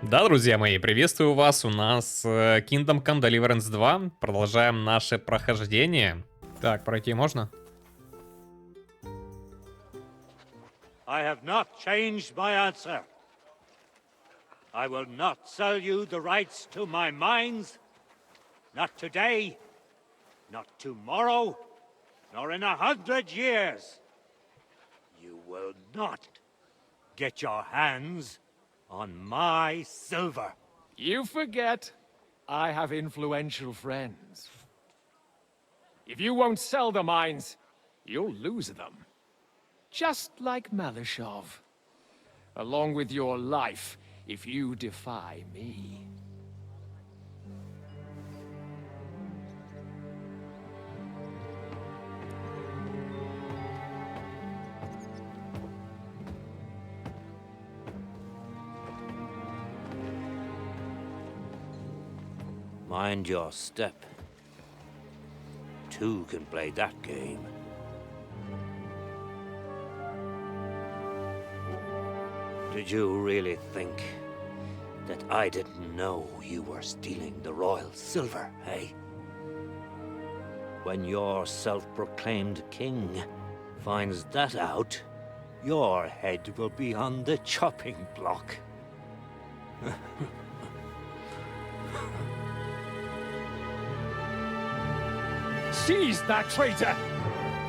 Да, друзья мои, приветствую вас, у нас Kingdom Come Deliverance 2, продолжаем наше прохождение. Так, пройти можно? I have not changed my answer. I will not sell you the rights to my mines. Not today, not tomorrow, nor in 100 years. You will not get your hands on my silver. You forget I have influential friends. If you won't sell the mines, you'll lose them. Just like Malishov. Along with your life, if you defy me. Mind your step. Two can play that game. Did you really think that I didn't know you were stealing the royal silver, eh? When your self-proclaimed king finds that out, your head will be on the chopping block. Seize that traitor!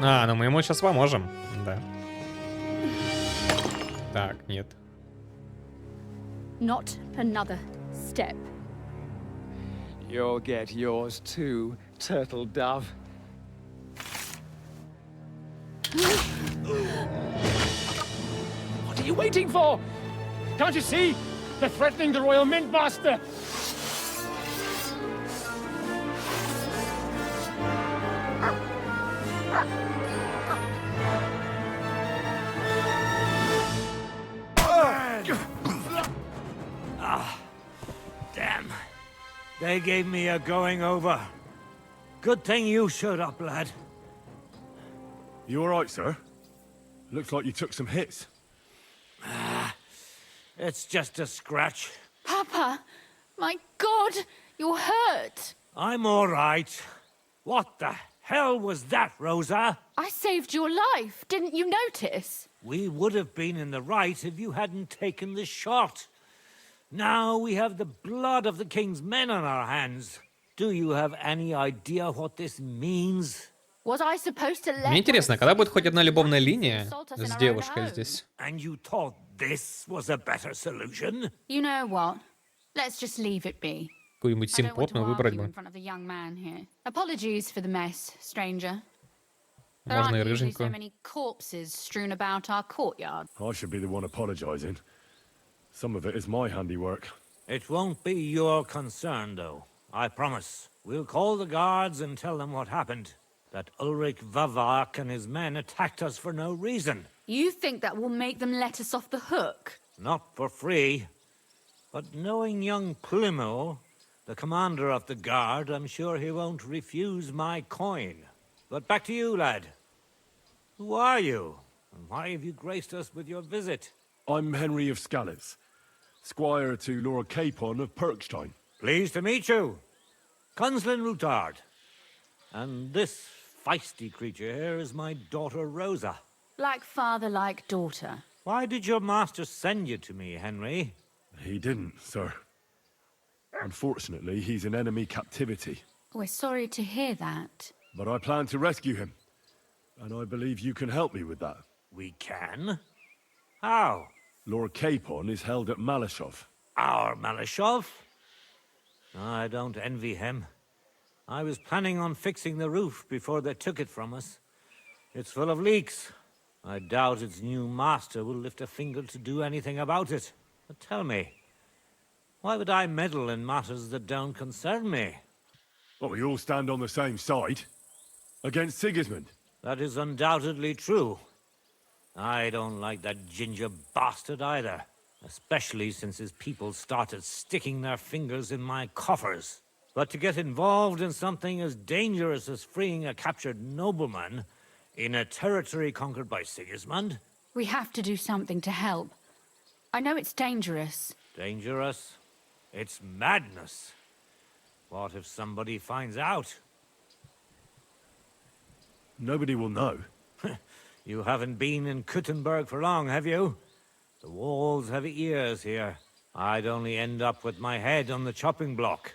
А, ну мы ему сейчас поможем, да. Так, нет. Not another step. You'll get yours too, turtle dove. What are you waiting for? Can't you see? They're threatening the Royal Mint Master! Damn. They gave me a going over. Good thing you showed up, lad. You alright, sir? Looks like you took some hits. It's just a scratch. Papa, my God, you're hurt. I'm all right. What the hell was that, Rosa? I saved your life. Didn't you notice? We would have been in the right if you hadn't taken the shot. Now we have the blood of the king's men on our hands. Do you have any idea what this means? Was I supposed to let Мне интересно, когда будет хоть одна любовная линия Assault us in с our own девушкой home? здесь? And you thought this was a better solution? You know what? Let's just leave it be. Какую-нибудь I don't want to симпотную выбрать argue in бы. front of the young man here. Apologies for the mess, stranger. There Можно и aren't usually so рыженькую. many corpses strewn about our courtyard. I should be the one apologizing. Some of it is my handiwork. It won't be your concern, though. I promise. We'll call the guards and tell them what happened. That Ulrich Vavak and his men attacked us for no reason. You think that will make them let us off the hook? Not for free. But knowing young Plimo, the commander of the guard, I'm sure he won't refuse my coin. But back to you, lad. Who are you? And why have you graced us with your visit? I'm Henry of Scalitz, squire to Lord Capon of Perkstein. Pleased to meet you. Conslin Routard. And this feisty creature here is my daughter Rosa. Like father, like daughter. Why did your master send you to me, Henry? He didn't, sir. Unfortunately, he's in enemy captivity. We're sorry to hear that. But I plan to rescue him. And I believe you can help me with that. We can? How? Lord Capon is held at Malishov. Our Malishov? I don't envy him. I was planning on fixing the roof before they took it from us. It's full of leaks. I doubt its new master will lift a finger to do anything about it. But tell me, why would I meddle in matters that don't concern me? Well, we all stand on the same side. Against Sigismund. That is undoubtedly true. I don't like that ginger bastard either. Especially since his people started sticking their fingers in my coffers. But to get involved in something as dangerous as freeing a captured nobleman in a territory conquered by Sigismund? We have to do something to help. I know it's dangerous. Dangerous? It's madness. What if somebody finds out? Nobody will know. You haven't been in Kuttenberg for long, have you? The walls have ears here. I'd only end up with my head on the chopping block.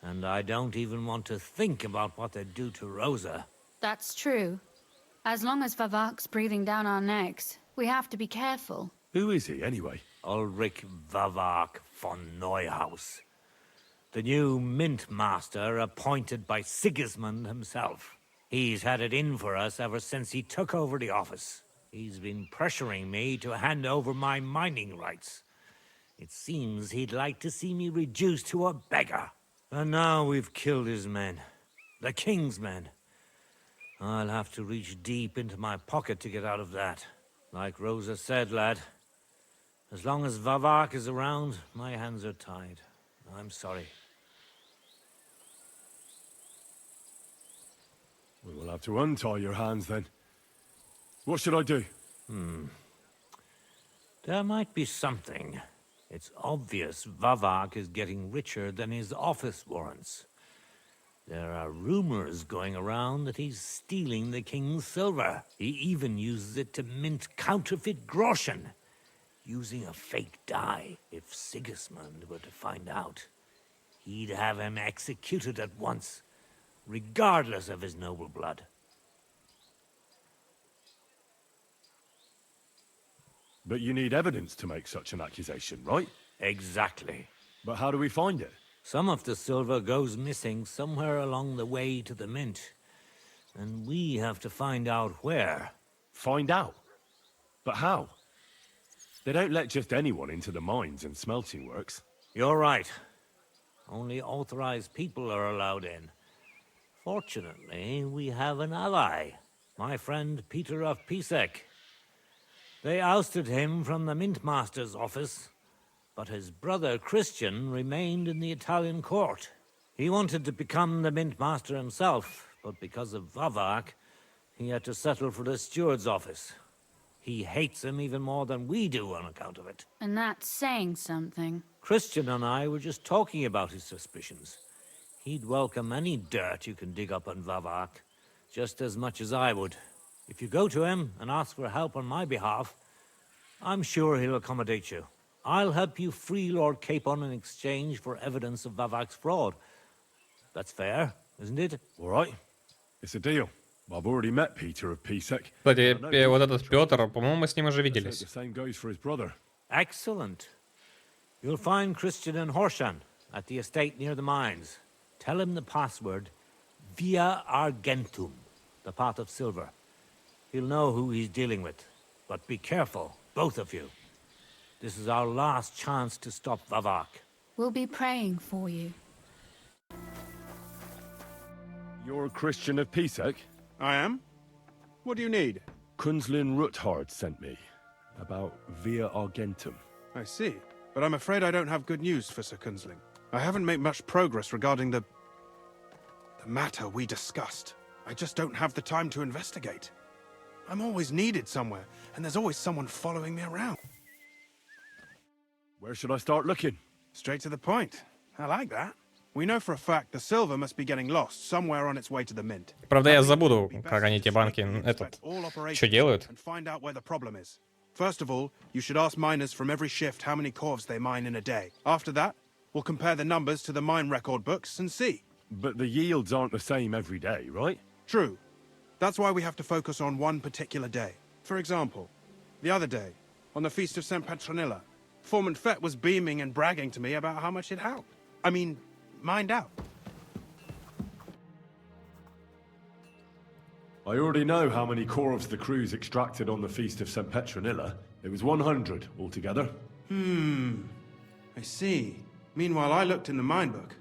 And I don't even want to think about what they'd do to Rosa. That's true. As long as Vavak's breathing down our necks, we have to be careful. Who is he, anyway? Ulrich Vavak von Neuhaus. The new mint master appointed by Sigismund himself. He's had it in for us ever since he took over the office. He's been pressuring me to hand over my mining rights. It seems he'd like to see me reduced to a beggar. And now we've killed his men. The king's men. I'll have to reach deep into my pocket to get out of that. Like Rosa said, lad, as long as Vavak is around, my hands are tied. I'm sorry. We will have to untie your hands then. What should I do? There might be something. It's obvious Vavak is getting richer than his office warrants. There are rumors going around that he's stealing the king's silver. He even uses it to mint counterfeit groschen, using a fake die. If Sigismund were to find out, he'd have him executed at once, regardless of his noble blood. But you need evidence to make such an accusation, right? Exactly. But how do we find it? Some of the silver goes missing somewhere along the way to the mint, and we have to find out where. Find out? But how? They don't let just anyone into the mines and smelting works. You're right. Only authorized people are allowed in. Fortunately, we have an ally, my friend Peter of Pisek. They ousted him from the Mint Master's office, but his brother Christian remained in the Italian court. He wanted to become the Mint Master himself, but because of Vavak, he had to settle for the steward's office. He hates him even more than we do on account of it. And that's saying something. Christian and I were just talking about his suspicions. He'd welcome any dirt you can dig up on Vavak, just as much as I would. If you go to him and ask for help on my behalf, I'm sure he'll accommodate you. I'll help you free Lord Capon in exchange for evidence of Vavak's fraud. That's fair, isn't it? All right. It's a deal. I've already met Peter of Pisek. Кстати, вот этот Петр, по-моему, мы с ним уже The виделись. same goes for his brother. Excellent. You'll find Christian and Horshan at the estate near the mines. Tell him the password, Via Argentum, the pot of silver. He'll know who he's dealing with. But be careful, both of you. This is our last chance to stop Vavak. We'll be praying for you. You're a Christian of Pisek? I am? What do you need? Kunzlin Ruthard sent me about Via Argentum. I see. But I'm afraid I don't have good news for Sir Kunzling. I haven't made much progress regarding the matter we discussed. I just don't have the time to investigate. I'm always needed somewhere, and there's always someone following me around. Where should I start looking? Straight to the point. I like that. We know for a fact the silver must be getting lost somewhere on its way to the mint. Правда, я забуду, как они те банки, что делают. And find out where the problem is. First of all, you should ask miners from every shift how many corves they mine in a day. After that, we'll compare the numbers to the mine record books and see. But the yields aren't the same every day, right? True. That's why we have to focus on one particular day. For example, the other day, on the Feast of St. Petronilla, Foreman Fett was beaming and bragging to me about how much it helped. I mean, mined out. I already know how many corves the crews extracted on the Feast of St. Petronilla. It was 100 altogether. I see. Meanwhile, I looked in the mine book.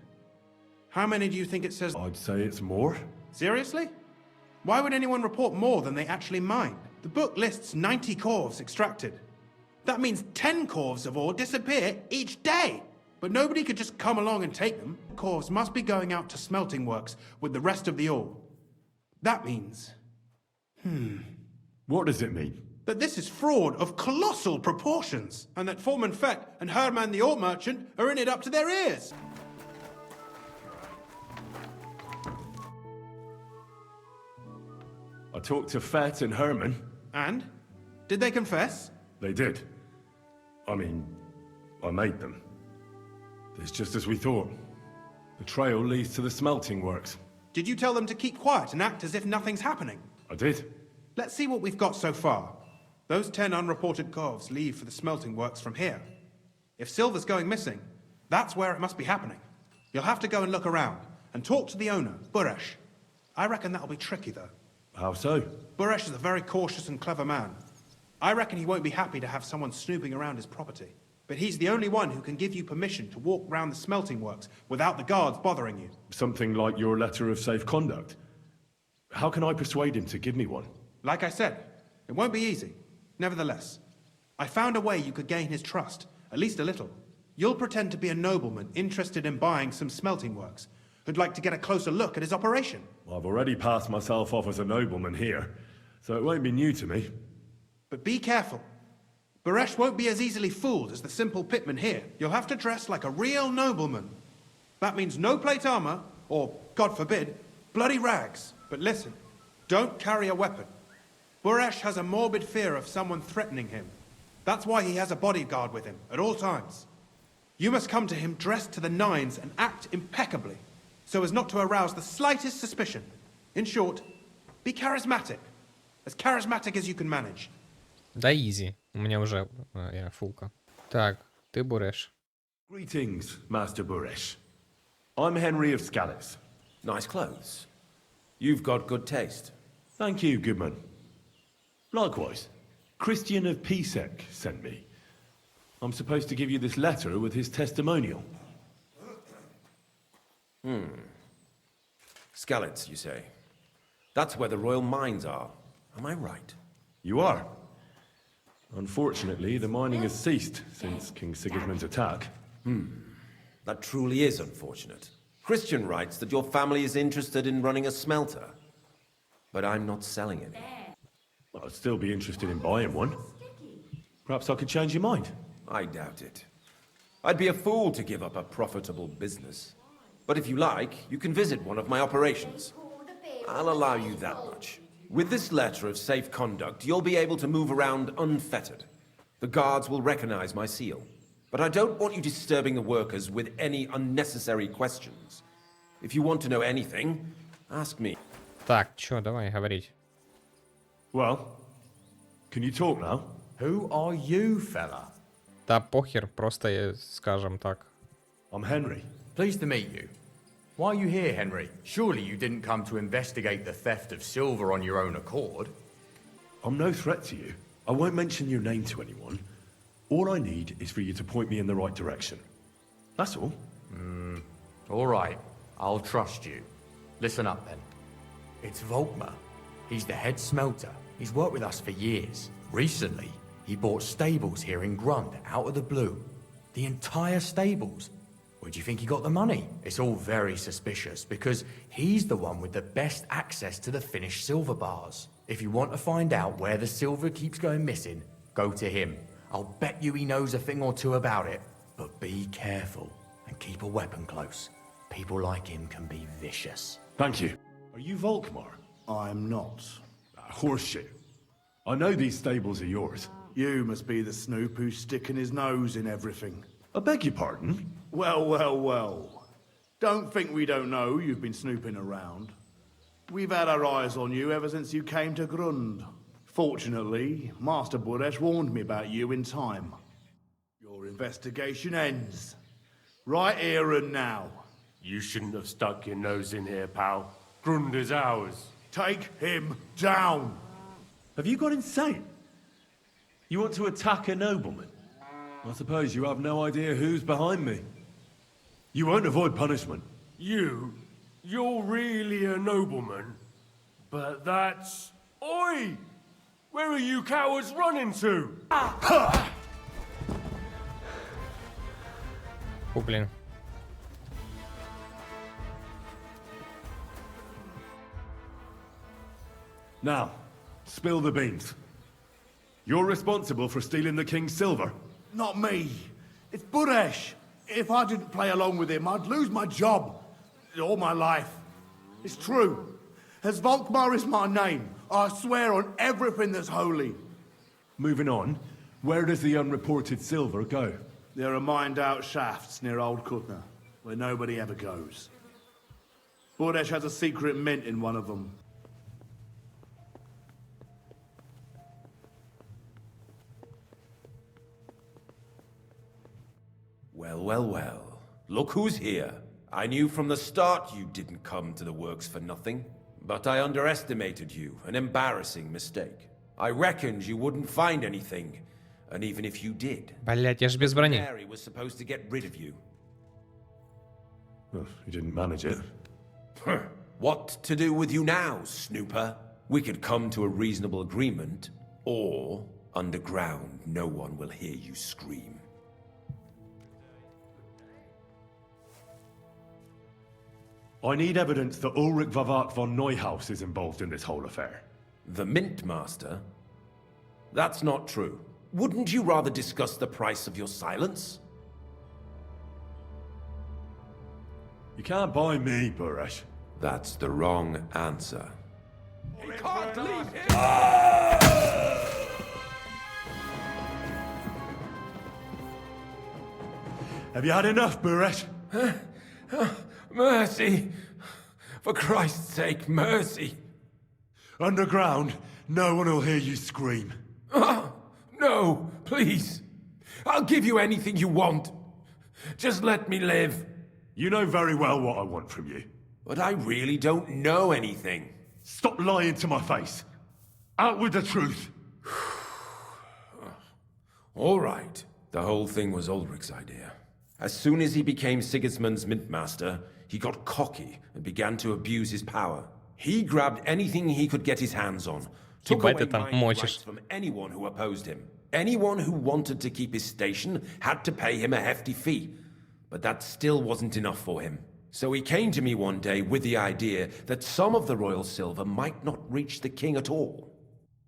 How many do you think it says? I'd say it's more. Seriously? Why would anyone report more than they actually mined? The book lists 90 corves extracted. That means 10 corves of ore disappear each day. But nobody could just come along and take them. Corves must be going out to smelting works with the rest of the ore. That means... What does it mean? that this is fraud of colossal proportions, and that Foreman Fett and Herman the ore merchant are in it up to their ears. I talked to Fett and Herman. And? Did they confess? They did. I mean, I made them. It's just as we thought. The trail leads to the smelting works. Did you tell them to keep quiet and act as if nothing's happening? I did. Let's see what we've got so far. Those 10 unreported corves leave for the smelting works from here. If silver's going missing, that's where it must be happening. You'll have to go and look around, and talk to the owner, Buresh. I reckon that'll be tricky, though. How so? Buresh is a very cautious and clever man. I reckon he won't be happy to have someone snooping around his property. But he's the only one who can give you permission to walk round the smelting works without the guards bothering you. Something like your letter of safe conduct. How can I persuade him to give me one? Like I said, it won't be easy. Nevertheless, I found a way you could gain his trust, at least a little. You'll pretend to be a nobleman interested in buying some smelting works, who'd like to get a closer look at his operation. Well, I've already passed myself off as a nobleman here, so it won't be new to me. But be careful. Buresh won't be as easily fooled as the simple pitman here. You'll have to dress like a real nobleman. That means no plate armor, or, God forbid, bloody rags. But listen, don't carry a weapon. Buresh has a morbid fear of someone threatening him. That's why he has a bodyguard with him at all times. You must come to him dressed to the nines and act impeccably, so as not to arouse the slightest suspicion. In short, be charismatic as you can manage. Да изи. У меня уже фулка. Так, ты Буреш. Greetings, Master Buresh. I'm Henry of Scallis. Nice clothes. You've got good taste. Thank you, Goodman. Likewise, Christian of Pisek sent me. I'm supposed to give you this letter with his testimonial. Skalitz, you say? That's where the royal mines are. Am I right? You are. Unfortunately, the mining has ceased since King Sigismund's attack. That truly is unfortunate. Christian writes that your family is interested in running a smelter. But I'm not selling any. Well, I'd still be interested in buying one. Perhaps I could change your mind. I doubt it. I'd be a fool to give up a profitable business. But if you like, you can visit one of my operations. I'll allow you that much. With this letter of safe conduct, you'll be able to move around unfettered. The guards will recognize my seal. But I don't want you disturbing the workers with any unnecessary questions. If you want to know anything, ask me. Так, чё, давай говорить. Well, can you talk now? Who are you, fella? Да похер, просто скажем так. I'm Henry. Pleased to meet you. Why are you here, Henry? Surely you didn't come to investigate the theft of silver on your own accord. I'm no threat to you. I won't mention your name to anyone. All I need is for you to point me in the right direction. That's all. All right, I'll trust you. Listen up, then. It's Volkmar. He's the head smelter. He's worked with us for years. Recently, he bought stables here in Grund out of the blue. The entire stables. Where do you think he got the money? It's all very suspicious, because he's the one with the best access to the finished silver bars. If you want to find out where the silver keeps going missing, go to him. I'll bet you he knows a thing or two about it. But be careful, and keep a weapon close. People like him can be vicious. Thank you. Are you Volkmar? I'm not. Horseshit. I know these stables are yours. You must be the snoop who's sticking his nose in everything. I beg your pardon? Well, well, well. Don't think we don't know you've been snooping around. We've had our eyes on you ever since you came to Grund. Fortunately, Master Buresh warned me about you in time. Your investigation ends. Right here and now. You shouldn't have stuck your nose in here, pal. Grund is ours. Take him down! Have you gone insane? You want to attack a nobleman? I suppose you have no idea who's behind me. You won't avoid punishment. You're really a nobleman. But that's... Oi! Where are you cowards running to? Фу, блин. Now, spill the beans. You're responsible for stealing the king's silver? Not me. It's Buresh. If I didn't play along with him, I'd lose my job. All my life. It's true. As Volkmar is my name, I swear on everything that's holy. Moving on, where does the unreported silver go? There are mined-out shafts near Old Kutna, where nobody ever goes. Buresh has a secret mint in one of them. Well, well, well. Look who's here. I knew from the start you didn't come to the works for nothing. But I underestimated you, an embarrassing mistake. I reckoned you wouldn't find anything. And even if you did, Блять, я ж без брони. Mary was supposed to get rid of you. Oh, you didn't manage it. What to do with you now, snooper? We could come to a reasonable agreement, or underground, no one will hear you scream. I need evidence that Ulrich Vavak von Neuhaus is involved in this whole affair. The Mint Master? That's not true. Wouldn't you rather discuss the price of your silence? You can't buy me, Buresh. That's the wrong answer. He can't leave him! Have you had enough, Buresh? Mercy! For Christ's sake, mercy! Underground, no one will hear you scream. No, please. I'll give you anything you want. Just let me live. You know very well what I want from you. But I really don't know anything. Stop lying to my face. Out with the truth. All right. The whole thing was Ulrich's idea. As soon as he became Sigismund's Mintmaster, he got cocky and began to abuse his power. He grabbed anything he could get his hands on, took away mining rights from anyone who opposed him. Anyone who wanted to keep his station had to pay him a hefty fee. But that still wasn't enough for him. So he came to me one day with the idea that some of the royal silver might not reach the king at all.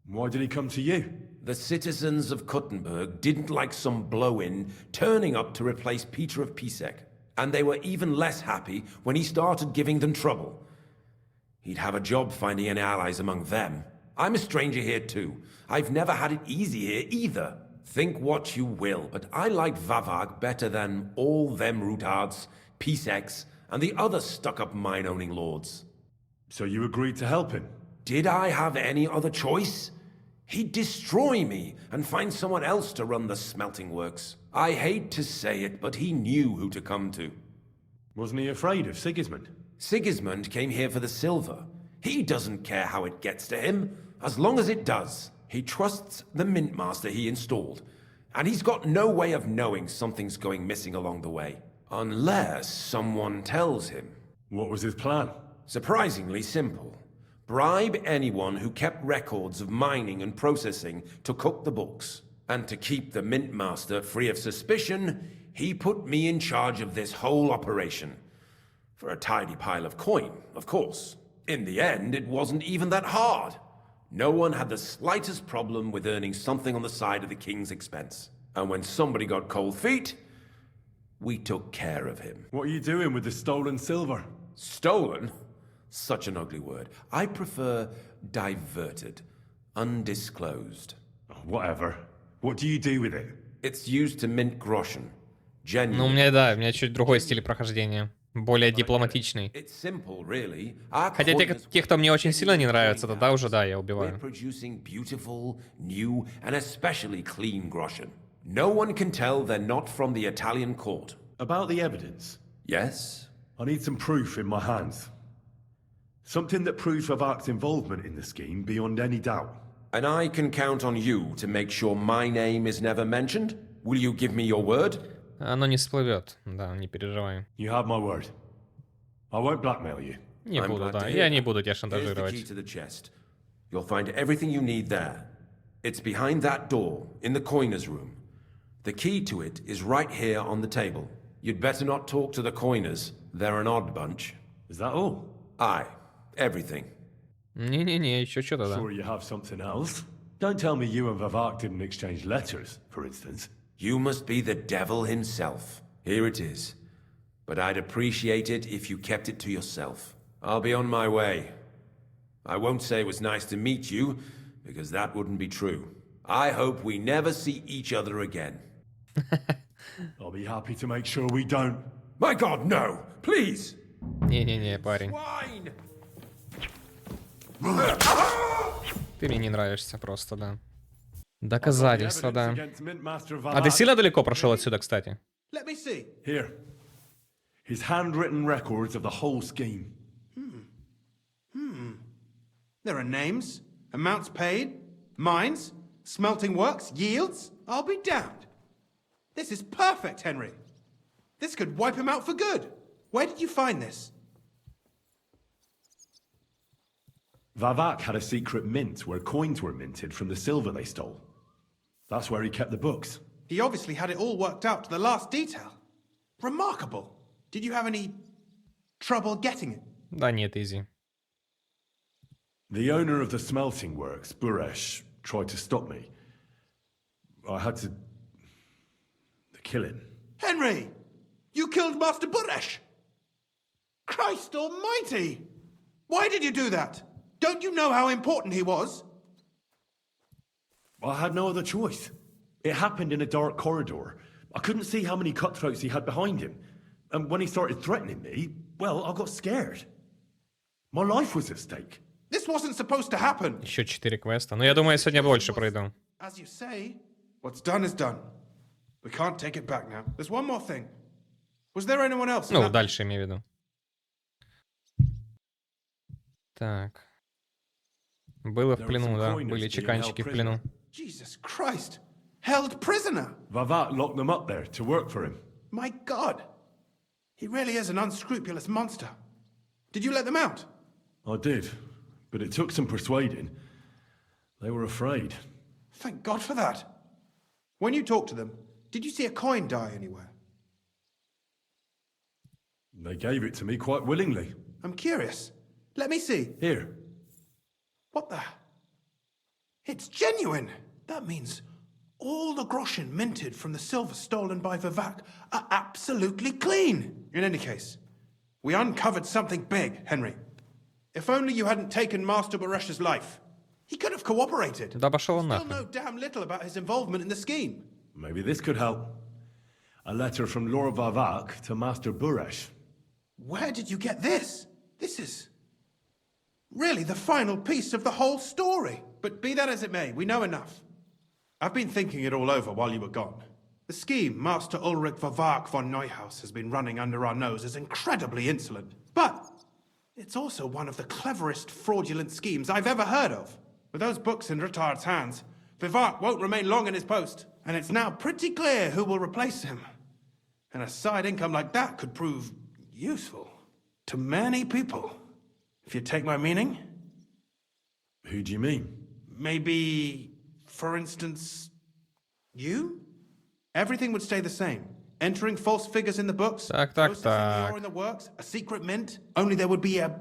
Why did he come to you? The citizens of Kuttenberg didn't like some blow-in turning up to replace Peter of Pisek. And they were even less happy when he started giving them trouble. He'd have a job finding any allies among them. I'm a stranger here too. I've never had it easy here either. Think what you will, but I like Vavag better than all them Rutards, Piseks, and the other stuck-up mine-owning lords. So you agreed to help him? Did I have any other choice? He'd destroy me and find someone else to run the smelting works. I hate to say it, but he knew who to come to. Wasn't he afraid of Sigismund? Sigismund came here for the silver. He doesn't care how it gets to him, as long as it does. He trusts the Mint Master he installed, and he's got no way of knowing something's going missing along the way. Unless someone tells him. What was his plan? Surprisingly simple. Bribe anyone who kept records of mining and processing to cook the books. And to keep the Mint Master free of suspicion, he put me in charge of this whole operation. For a tidy pile of coin, of course. In the end, it wasn't even that hard. No one had the slightest problem with earning something on the side of the king's expense. And when somebody got cold feet, we took care of him. What are you doing with the stolen silver? Stolen? Such an ugly word. I prefer diverted, undisclosed. Whatever. What do you do with it? It's used to mint groschen. Genuine. Ну, у меня чуть другой стиль прохождения. Более дипломатичный. It's simple, really. Хотя те, кто мне очень сильно не нравятся, тогда уже, да, я убиваю. We're producing beautiful, new, and especially clean groschen. No one can tell they're not from the Italian court. About the evidence? Yes? I need some proof in my hands. Something that proves Vavak's involvement in the scheme beyond any doubt. And I can count on you to make sure my name is never mentioned? Will you give me your word? Оно не всплывет, да, не переживай. You have my word. I won't blackmail you. Не буду, да, я не буду тебя шантажировать. Here's the key to the chest. You'll find everything you need there. It's behind that door, in the coiner's room. The key to it is right here on the table. You'd better not talk to the coiners. They're an odd bunch. Is that all? Aye. Everything. Не-не-не, еще что-то, да. Sure you have something else? Don't tell me you and Vavak didn't exchange letters, for instance. You must be the devil himself. Here it is. But I'd appreciate it if you kept it to yourself. I'll be on my way. I won't say it was nice to meet you, because that wouldn't be true. I hope we never see each other again. I'll be happy to make sure we don't. My God, no! Please! Не-не-не, парень. Swine! Ты мне не нравишься просто, да. Доказательства, да. Against Mint Master А ты Vavak. сильно далеко прошел отсюда, кстати? Let me see. Here. His handwritten records of the whole scheme. There are names, amounts paid, mines, smelting works, yields. I'll be damned. This is perfect, Henry. This could wipe him out for good. Where did you find this? Vavak had a secret mint where coins were minted from the silver they stole. That's where he kept the books. He obviously had it all worked out to the last detail. Remarkable. Did you have any trouble getting it? Да нет, изи. The owner of the smelting works, Buresh, tried to stop me. I had to kill him. Henry! You killed Master Buresh! Christ almighty! Why did you do that? Don't you know how important he was? I had no other choice. It happened in a dark corridor. I couldn't see how many cutthroats he had behind him. And when he started threatening me, well, I got scared. My life was at stake. This wasn't supposed to happen. Еще 4 квеста. Но я думаю, я сегодня больше пройду. As you say, what's done is done. We can't take it back now. There's one more thing. Was there anyone else? Ну, дальше имею в виду. Так. Было в плену, да? Были чеканщики в плену. Jesus Christ! Held prisoner! Vavak locked them up there to work for him. My God! He really is an unscrupulous monster. Did you let them out? I did, but it took some persuading. They were afraid. Thank God for that. When you talked to them, did you see a coin die anywhere? They gave it to me quite willingly. I'm curious. Let me see. Here. What the? It's genuine! That means all the groschen minted from the silver stolen by Vivak are absolutely clean! In any case, we uncovered something big, Henry. If only you hadn't taken Master Baresh's life. He could have cooperated. Да пошел он Still нахуй. know damn little about his involvement in the scheme. Maybe this could help. A letter from Lord Vavak to Master Buresh. Where did you get this? This is really the final piece of the whole story. But be that as it may, we know enough. I've been thinking it all over while you were gone. The scheme Master Ulrich Vavak von Neuhaus has been running under our nose is incredibly insolent. But it's also one of the cleverest fraudulent schemes I've ever heard of. With those books in Rittard's hands, Vivak won't remain long in his post, and it's now pretty clear who will replace him. And a side income like that could prove useful to many people, if you take my meaning. Who do you mean? Maybe, for instance, you? Everything would stay the same. Entering false figures in the books, Так. processing the ore in the works, a secret mint. Only there would be a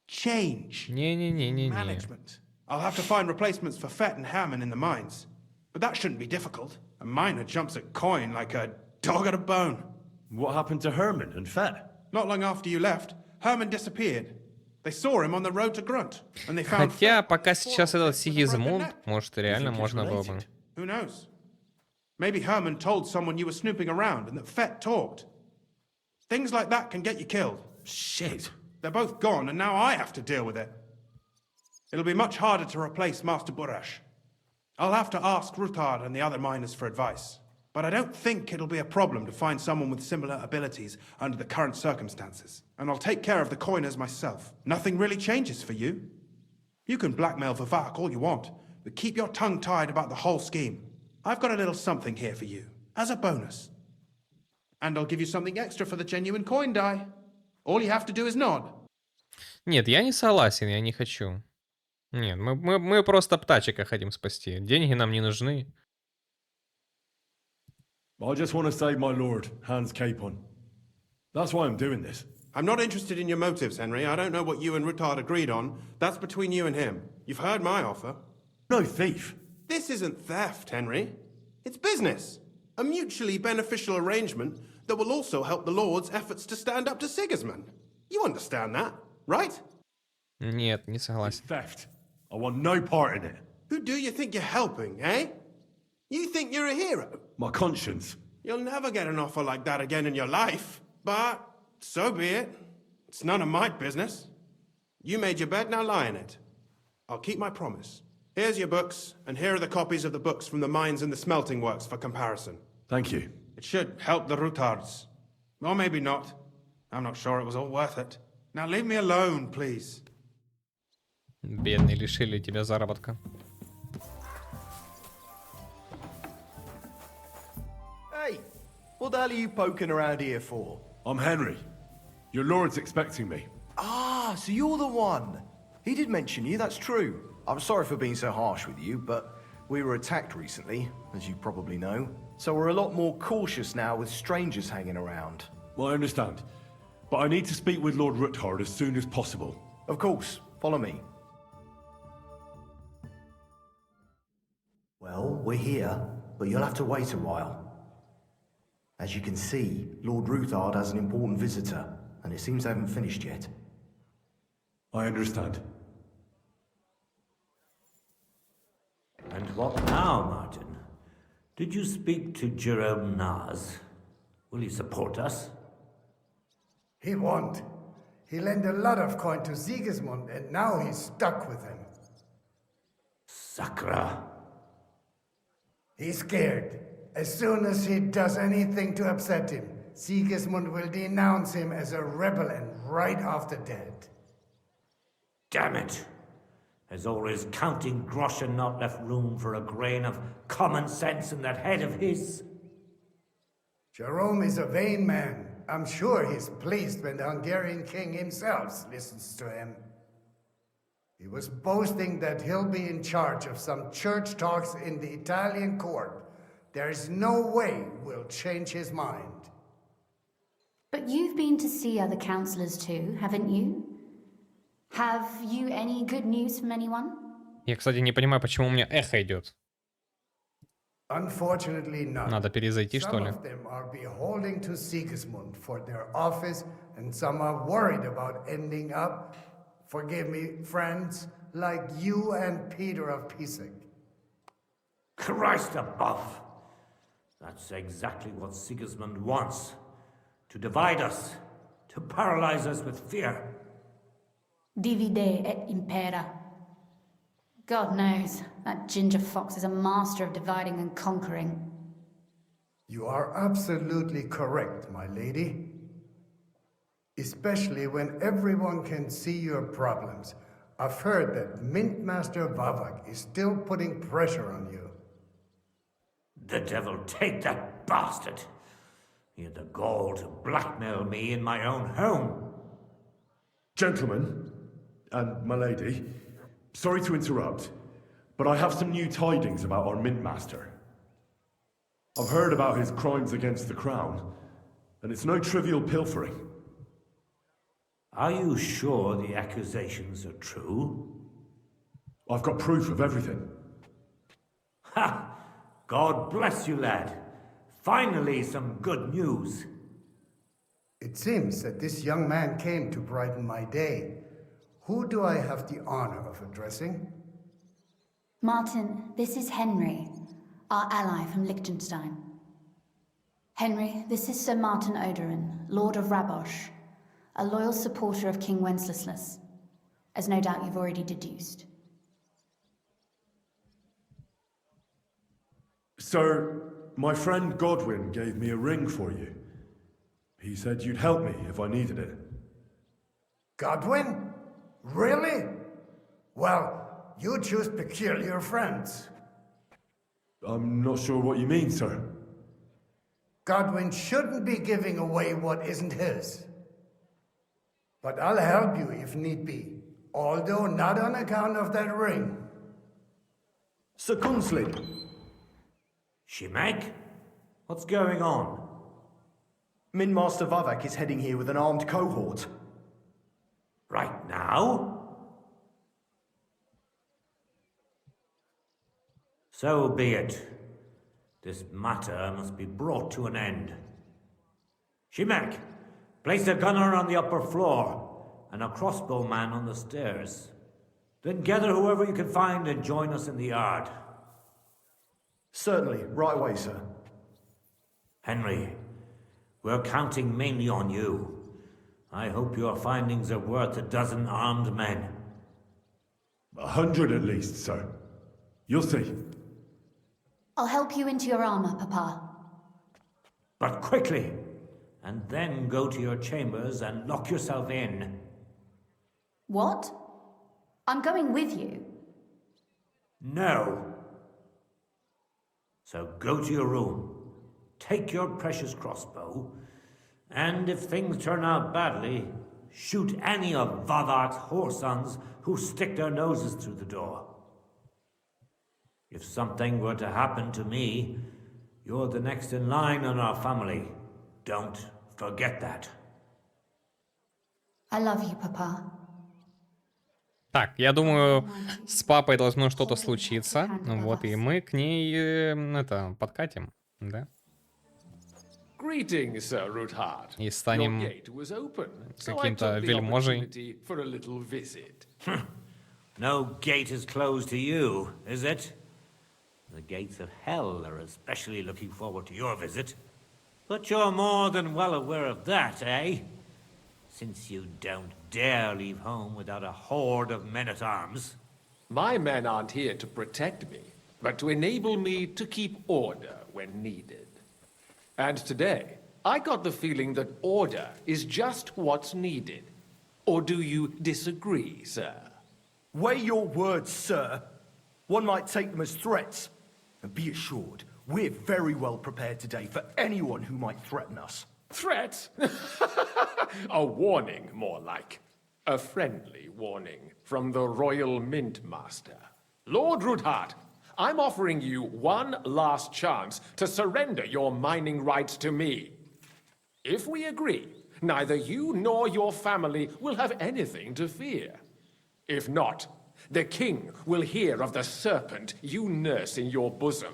change. Не-не-не-не-не. Management. I'll have to find replacements for Fett and Hammond in the mines. But that shouldn't be difficult. A miner jumps at coin like a dog at a bone. What happened to Herman and Fett? Not long after you left, Herman disappeared. They saw him on the road to Grunt, and they found Хотя, Fett пока before сейчас him этот with a broken Сигизмунд, neck. может, реально think it's можно было бы. related? Who knows? Maybe Herman told someone you were snooping around and that Fett talked. Things like that can get you killed. Shit. They're both gone, and now I have to deal with it. It'll be much harder to replace Master Buresh. I'll have to ask Ruthard and the other miners for advice. But I don't think it'll be a problem to find someone with similar abilities under the current circumstances. And I'll take care of the coiners myself. Nothing really changes for you. You can blackmail Vivak all you want, but keep your tongue tied about the whole scheme. I've got a little something here for you, as a bonus. And I'll give you something extra for the genuine coin die. All you have to do is nod. Нет, я не согласен, я не хочу. Нет, мы просто птачика хотим спасти. Деньги нам не нужны. I just want to save my lord, Hans Capon. That's why I'm doing this. I'm not interested in your motives, Henry. I don't know what you and Ruttard agreed on. That's between you and him. You've heard my offer. No thief. This isn't theft, Henry. It's business. A mutually beneficial arrangement that will also help the Lord's efforts to stand up to Sigismund. You understand that, right? Нет, не согласен. Theft. I want no part in it. Who do you think you're helping, eh? You think you're a hero? My conscience. You'll never get an offer like that again in your life. But so be it. It's none of my business. You made your bed, now lie in it. I'll keep my promise. Here's your books, and here are the copies of the books from the mines and the smelting works for comparison. Thank you. It should help the Rutards. Or maybe not. I'm not sure it was all worth it. Now leave me alone, please. Бедный, лишили тебя заработка. Hey, what the hell are you poking around here for? I'm Henry. Your lord's expecting me. Ah, so you're the one. He did mention you, that's true. I'm sorry for being so harsh with you, but we were attacked recently, as you probably know. So we're a lot more cautious now with strangers hanging around. Well, I understand. But I need to speak with Lord Ruthard as soon as possible. Of course, follow me. Well, we're here, but you'll have to wait a while. As you can see, Lord Ruthard has an important visitor, and it seems they haven't finished yet. I understand. And what now, Martin? Did you speak to Jerome Naz? Will he support us? He won't. He lent a lot of coin to Sigismund, and now he's stuck with him. Sakra. He's scared. As soon as he does anything to upset him, Sigismund will denounce him as a rebel and right off the dead. Damn it! There's always counting groschen not left room for a grain of common sense in that head of his. Jerome is a vain man. I'm sure he's pleased when the Hungarian king himself listens to him. He was boasting that he'll be in charge of some church talks in the Italian court. There's no way we'll change his mind. But you've been to see other councillors too, haven't you? Have you any good news from anyone? Я, кстати, не понимаю, почему у меня эхо идет. Unfortunately not. Надо перезайти, что ли? Some of them are beholding to Sigismund for their office, and some are worried about ending up, forgive me, friends, like you and Peter of Pisek. Christ above! That's exactly what Sigismund wants. To divide us, to paralyze us with fear. Divide et impera. God knows, that ginger fox is a master of dividing and conquering. You are absolutely correct, my lady. Especially when everyone can see your problems. I've heard that Mint Master Vavak is still putting pressure on you. The devil take that bastard! He had the gall to blackmail me in my own home. Gentlemen, and my lady, sorry to interrupt, but I have some new tidings about our Mint Master. I've heard about his crimes against the crown, and it's no trivial pilfering. Are you sure the accusations are true? I've got proof of everything. Ha! God bless you, lad. Finally, some good news. It seems that this young man came to brighten my day. Who do I have the honor of addressing? Martin, this is Henry, our ally from Liechtenstein. Henry, this is Sir Martin Odorin, Lord of Rabosh, a loyal supporter of King Wenceslas, as no doubt you've already deduced. Sir, my friend Godwin gave me a ring for you. He said you'd help me if I needed it. Godwin? Really? Well, you choose peculiar friends. I'm not sure what you mean, sir. Godwin shouldn't be giving away what isn't his. But I'll help you if need be, although not on account of that ring. Sir Kunslin. Shimek? What's going on? Min Master Vavak is heading here with an armed cohort. Right now? So be it. This matter must be brought to an end. Shimek, place a gunner on the upper floor and a crossbowman on the stairs. Then gather whoever you can find and join us in the yard. Certainly, right away, sir. Henry, we're counting mainly on you. I hope your findings are worth 12 armed men. 100 at least, sir. You'll see. I'll help you into your armor, Papa. But quickly, and then go to your chambers and lock yourself in. What? I'm going with you. No. So go to your room, take your precious crossbow, and if things turn out badly, shoot any of Vavart's whoresons who stick their noses through the door. If something were to happen to me, you're the next in line in our family. Don't forget that. I love you, Papa. Так, я думаю, с папой должно что-то случиться. Вот, и мы к ней, это, подкатим, да? Greetings, Sir Ruthard. И станем Your gate was open, so I каким-то took the вельможей. opportunity for a little visit. No gate is closed to you, is it? The gates of hell are especially looking forward to your visit. But you're more than well aware of that, eh? Since you don't dare leave home without a horde of men-at-arms. My men aren't here to protect me, but to enable me to keep order when needed. And today, I got the feeling that order is just what's needed. Or do you disagree, sir? Weigh your words, sir. One might take them as threats. And be assured, we're very well prepared today for anyone who might threaten us. Threat? A warning, more like. A friendly warning from the Royal Mint Master. Lord Ruthard, I'm offering you one last chance to surrender your mining rights to me. If we agree, neither you nor your family will have anything to fear. If not, the king will hear of the serpent you nurse in your bosom.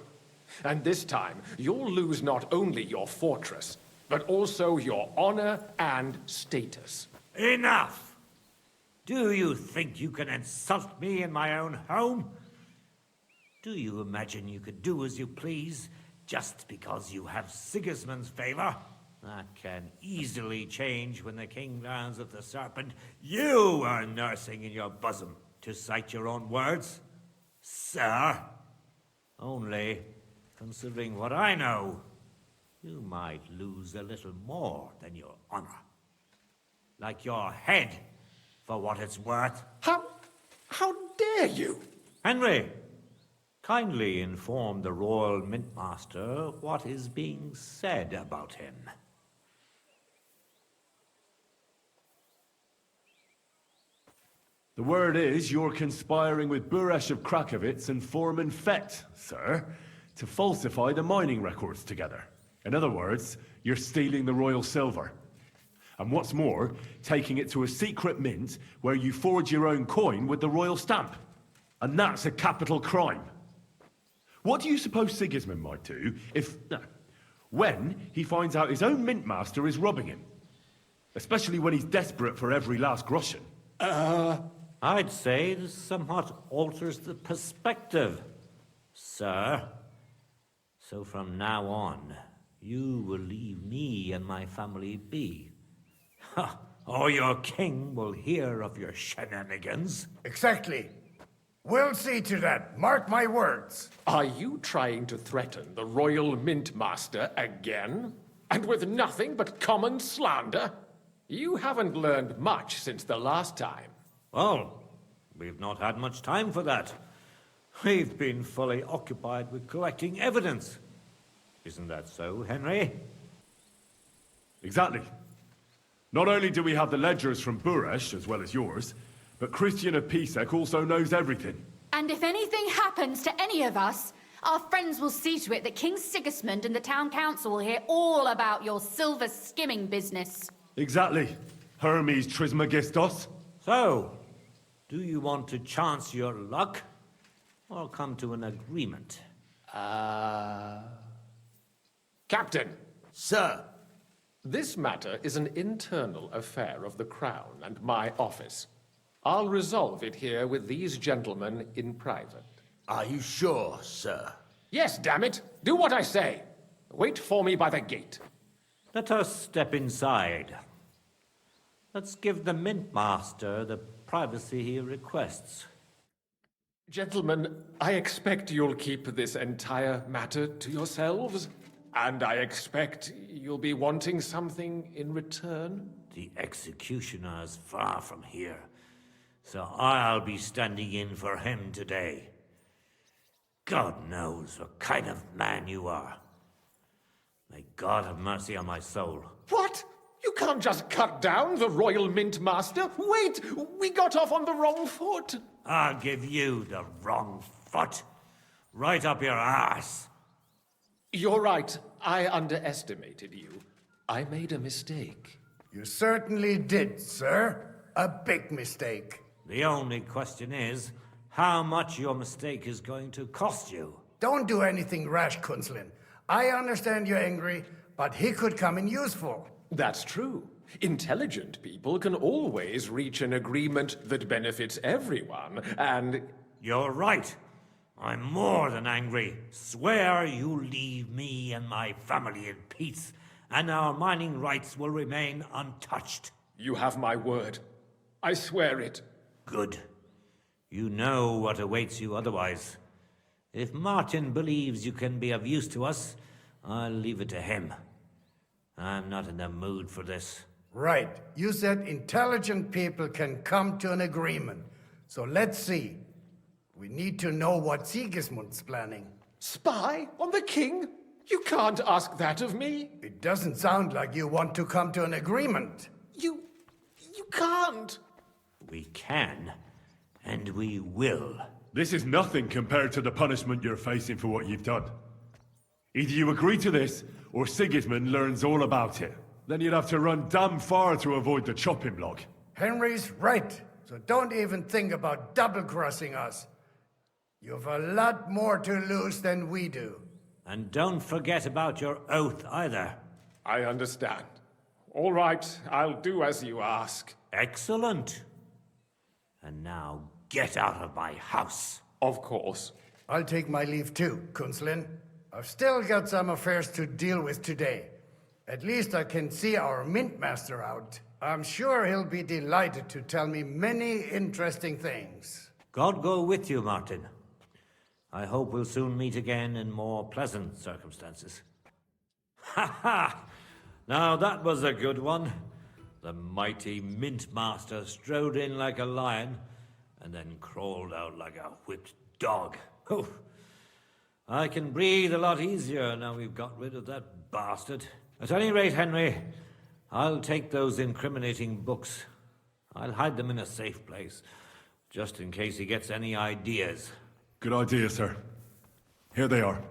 And this time, you'll lose not only your fortress, but also your honor and status. Enough! Do you think you can insult me in my own home? Do you imagine you could do as you please just because you have Sigismund's favor? That can easily change when the king learns of the serpent you are nursing in your bosom, to cite your own words, sir. Only, considering what I know, you might lose a little more than your honor. Like your head, for what it's worth. How dare you? Henry, kindly inform the Royal Mint Master what is being said about him. The word is you're conspiring with Buresh of Krakowitz and Foreman Fett, sir, to falsify the mining records together. In other words, you're stealing the royal silver. And what's more, taking it to a secret mint where you forge your own coin with the royal stamp. And that's a capital crime. What do you suppose Sigismund might do when he finds out his own mint master is robbing him? Especially when he's desperate for every last groschen. I'd say this somewhat alters the perspective, sir. So from now on, you will leave me and my family be. Or your king will hear of your shenanigans. Exactly. We'll see to that. Mark my words. Are you trying to threaten the Royal Mint Master again? And with nothing but common slander? You haven't learned much since the last time. Well, we've not had much time for that. We've been fully occupied with collecting evidence. Isn't that so, Henry? Exactly. Not only do we have the ledgers from Buresh, as well as yours, but Christian of Pisek also knows everything. And if anything happens to any of us, our friends will see to it that King Sigismund and the town council will hear all about your silver skimming business. Exactly. Hermes Trismegistos. So, do you want to chance your luck, or come to an agreement? Captain, Sir, this matter is an internal affair of the Crown and my office. I'll resolve it here with these gentlemen in private. are you sure, sir? Yes, damn it! Do what I say! Wait for me by the gate. Let us step inside. Let's give the Mint Master the privacy he requests. Gentlemen, I expect you'll keep this entire matter to yourselves, and I expect you'll be wanting something in return. The executioner is far from here, so I'll be standing in for him today. God knows what kind of man you are. May God have mercy on my soul. What? You can't just cut down the Royal Mint Master. Wait! We got off on the wrong foot. I'll give you the wrong foot. Right up your ass. You're right. I underestimated you. I made a mistake. You certainly did, sir. A big mistake. The only question is, how much your mistake is going to cost you. Don't do anything rash, Kunzlin. I understand you're angry, but he could come in useful. That's true. Intelligent people can always reach an agreement that benefits everyone, and... You're right. I'm more than angry. Swear you leave me and my family in peace, and our mining rights will remain untouched. You have my word. I swear it. Good. You know what awaits you otherwise. If Martin believes you can be of use to us, I'll leave it to him. I'm not in the mood for this. Right. You said intelligent people can come to an agreement. So let's see. We need to know what Sigismund's planning. Spy on the king? You can't ask that of me. It doesn't sound like you want to come to an agreement. You can't. We can, and we will. This is nothing compared to the punishment you're facing for what you've done. Either you agree to this, or Sigismund learns all about it. Then you'd have to run damn far to avoid the chopping block. Henry's right. So don't even think about double-crossing us. You've a lot more to lose than we do. And don't forget about your oath either. I understand. All right, I'll do as you ask. Excellent. And now get out of my house. Of course. I'll take my leave too, Kunzlin. I've still got some affairs to deal with today. At least I can see our Mint Master out. I'm sure he'll be delighted to tell me many interesting things. God go with you, Martin. I hope we'll soon meet again in more pleasant circumstances. Ha ha! Now that was a good one. The mighty Mint Master strode in like a lion and then crawled out like a whipped dog. Oh, I can breathe a lot easier now we've got rid of that bastard. At any rate, Henry, I'll take those incriminating books. I'll hide them in a safe place, just in case he gets any ideas. Good idea, sir. Here they are.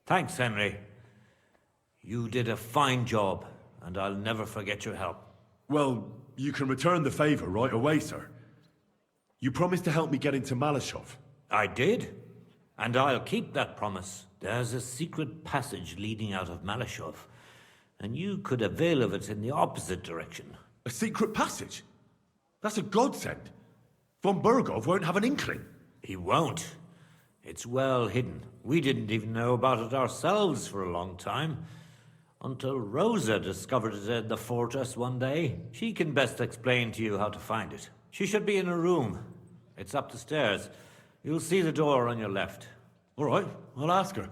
Thanks, Henry. You did a fine job, and I'll never forget your help. Well, you can return the favor right away, sir. You promised to help me get into Malashov. I did, and I'll keep that promise. There's a secret passage leading out of Malashov, and you could avail of it in the opposite direction. A secret passage? That's a godsend. Von Bergov won't have an inkling. He won't. It's well hidden. We didn't even know about it ourselves for a long time. Until Rosa discovered it in the fortress one day. She can best explain to you how to find it. She should be in her room. It's up the stairs. You'll see the door on your left. All right, I'll ask her.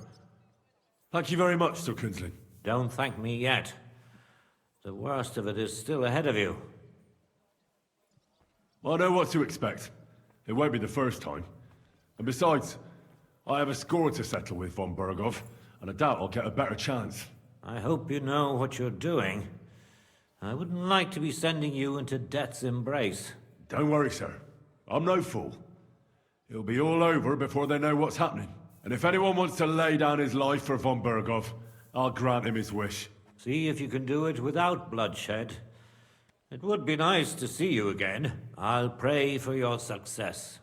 Thank you very much, Sir Kunzlin. Don't thank me yet. The worst of it is still ahead of you. I know what to expect. It won't be the first time. And besides, I have a score to settle with Von Bergov, and I doubt I'll get a better chance. I hope you know what you're doing. I wouldn't like to be sending you into death's embrace. Don't worry, sir. I'm no fool. It'll be all over before they know what's happening. And if anyone wants to lay down his life for Von Bergov, I'll grant him his wish. See if you can do it without bloodshed. It would be nice to see you again. I'll pray for your success.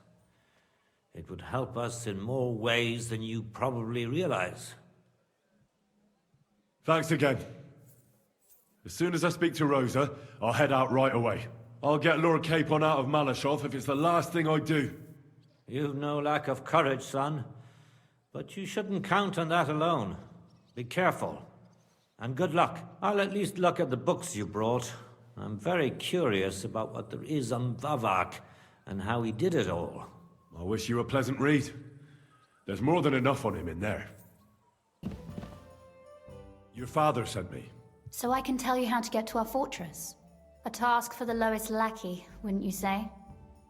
It would help us in more ways than you probably realize. Thanks again. As soon as I speak to Rosa, I'll head out right away. I'll get Lord Capon out of Malashov if it's the last thing I do. You've no lack of courage, son. But you shouldn't count on that alone. Be careful. And good luck. I'll at least look at the books you brought. I'm very curious about what there is on Vavak and how he did it all. I wish you a pleasant read. There's more than enough on him in there. Your father sent me. So I can tell you how to get to our fortress. A task for the lowest lackey, wouldn't you say?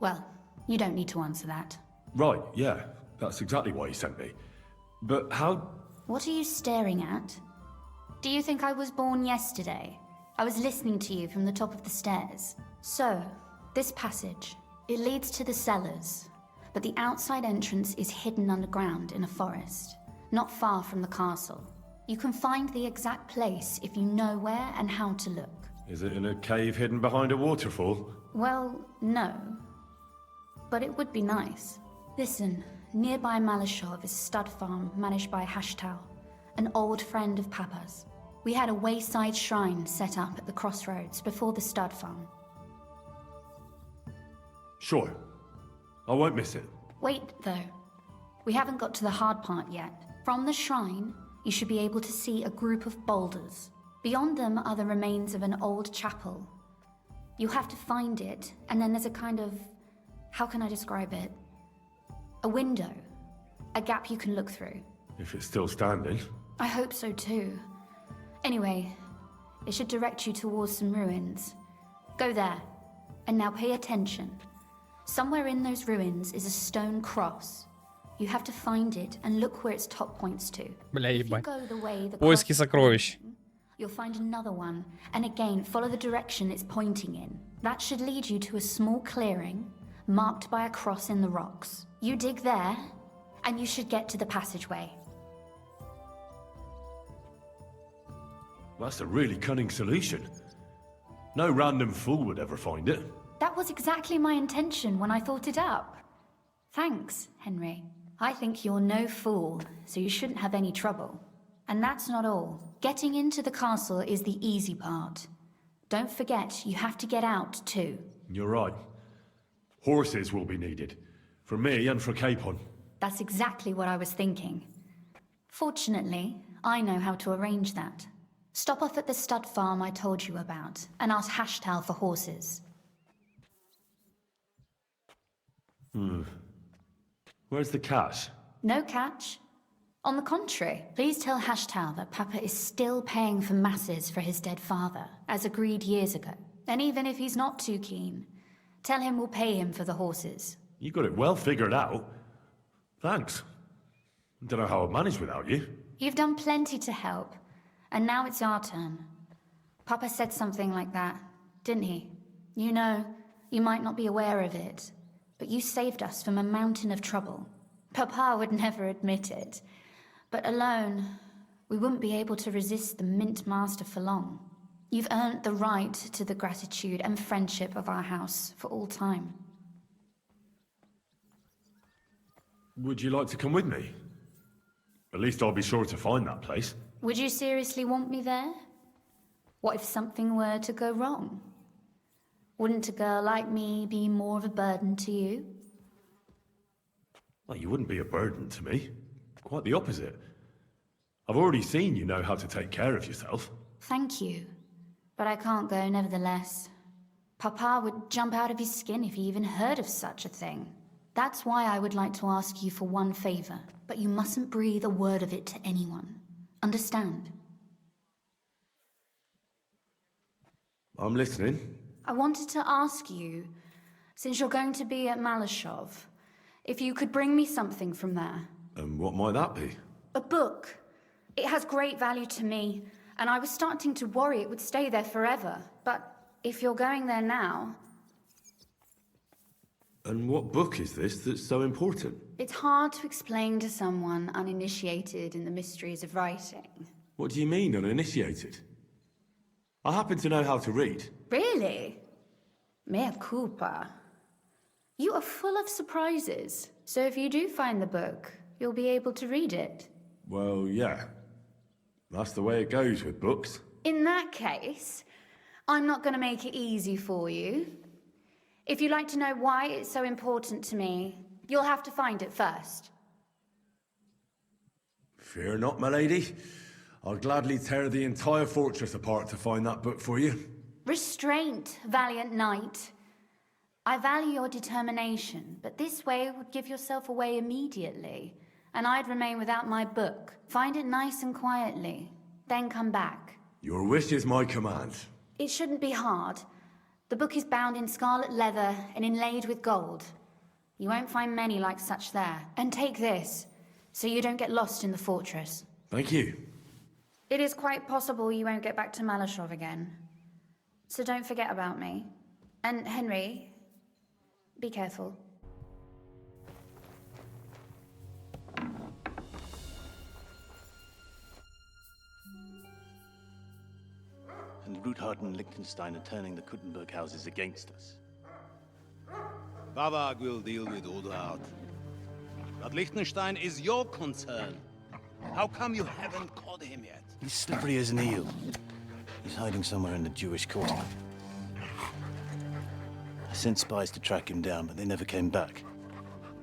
Well, you don't need to answer that. Right, yeah. That's exactly why he sent me. But how... What are you staring at? Do you think I was born yesterday? I was listening to you from the top of the stairs. So, this passage, it leads to the cellars, but the outside entrance is hidden underground in a forest, not far from the castle. You can find the exact place if you know where and how to look. Is it in a cave hidden behind a waterfall? Well, no. But it would be nice. Listen, nearby Malashov is a stud farm managed by Hashtal, an old friend of Papa's. We had a wayside shrine set up at the crossroads before the stud farm. Sure. I won't miss it. Wait, though. We haven't got to the hard part yet. From the shrine, you should be able to see a group of boulders. Beyond them are the remains of an old chapel. You have to find it, and then there's a kind of... how can I describe it? A window. A gap you can look through. If it's still standing. I hope so too. Anyway, it should direct you towards some ruins. Go there. And now pay attention. Somewhere in those ruins is a stone cross. You have to find it and look where its top points to. Бля, If you ебать. go the way the Поиски cross is сокровищ. pointing, you'll find another one, and again follow the direction it's pointing in. That should lead you to a small clearing marked by a cross in the rocks. You dig there, and you should get to the passageway. That's a really cunning solution. No random fool would ever find it. That was exactly my intention when I thought it up. Thanks, Henry. I think you're no fool, so you shouldn't have any trouble. And that's not all. Getting into the castle is the easy part. Don't forget, you have to get out too. You're right. Horses will be needed. For me and for Capon. That's exactly what I was thinking. Fortunately, I know how to arrange that. Stop off at the stud farm I told you about, and ask Hashtal for horses. Where's the cash? No catch. On the contrary, please tell Hashtal that Papa is still paying for masses for his dead father, as agreed years ago. And even if he's not too keen, tell him we'll pay him for the horses. You got it well figured out. Thanks. Don't know how I'd manage without you. You've done plenty to help, and now it's our turn. Papa said something like that, didn't he? You know, you might not be aware of it, but you saved us from a mountain of trouble. Papa would never admit it, but alone, we wouldn't be able to resist the Mint Master for long. You've earned the right to the gratitude and friendship of our house for all time. Would you like to come with me? At least I'll be sure to find that place. Would you seriously want me there? What if something were to go wrong? Wouldn't a girl like me be more of a burden to you? Well, you wouldn't be a burden to me. Quite the opposite. I've already seen you know how to take care of yourself. Thank you. But I can't go nevertheless. Papa would jump out of his skin if he even heard of such a thing. That's why I would like to ask you for one favor, but you mustn't breathe a word of it to anyone. Understand? I'm listening. I wanted to ask you, since you're going to be at Malashov, if you could bring me something from there. And what might that be? A book. It has great value to me, and I was starting to worry it would stay there forever. But if you're going there now... And what book is this that's so important? It's hard to explain to someone uninitiated in the mysteries of writing. What do you mean, uninitiated? I happen to know how to read. Really? Mea culpa. You are full of surprises. So if you do find the book, you'll be able to read it. Well, yeah. That's the way it goes with books. In that case, I'm not going to make it easy for you. If you'd like to know why it's so important to me, you'll have to find it first. Fear not, my lady. I'll gladly tear the entire fortress apart to find that book for you. Restraint, valiant knight. I value your determination, but this way would give yourself away immediately, and I'd remain without my book. Find it nice and quietly, then come back. Your wish is my command. It shouldn't be hard. The book is bound in scarlet leather and inlaid with gold. You won't find many like such there. And take this, so you don't get lost in the fortress. Thank you. It is quite possible you won't get back to Malashov again. So don't forget about me. And Henry, be careful. And Ruthard and Liechtenstein are turning the Kuttenberg houses against us. Bavag will deal with Ruthard. But Liechtenstein is your concern. How come you haven't caught him yet? He's slippery as an eel. He's hiding somewhere in the Jewish quarter. I sent spies to track him down, but they never came back.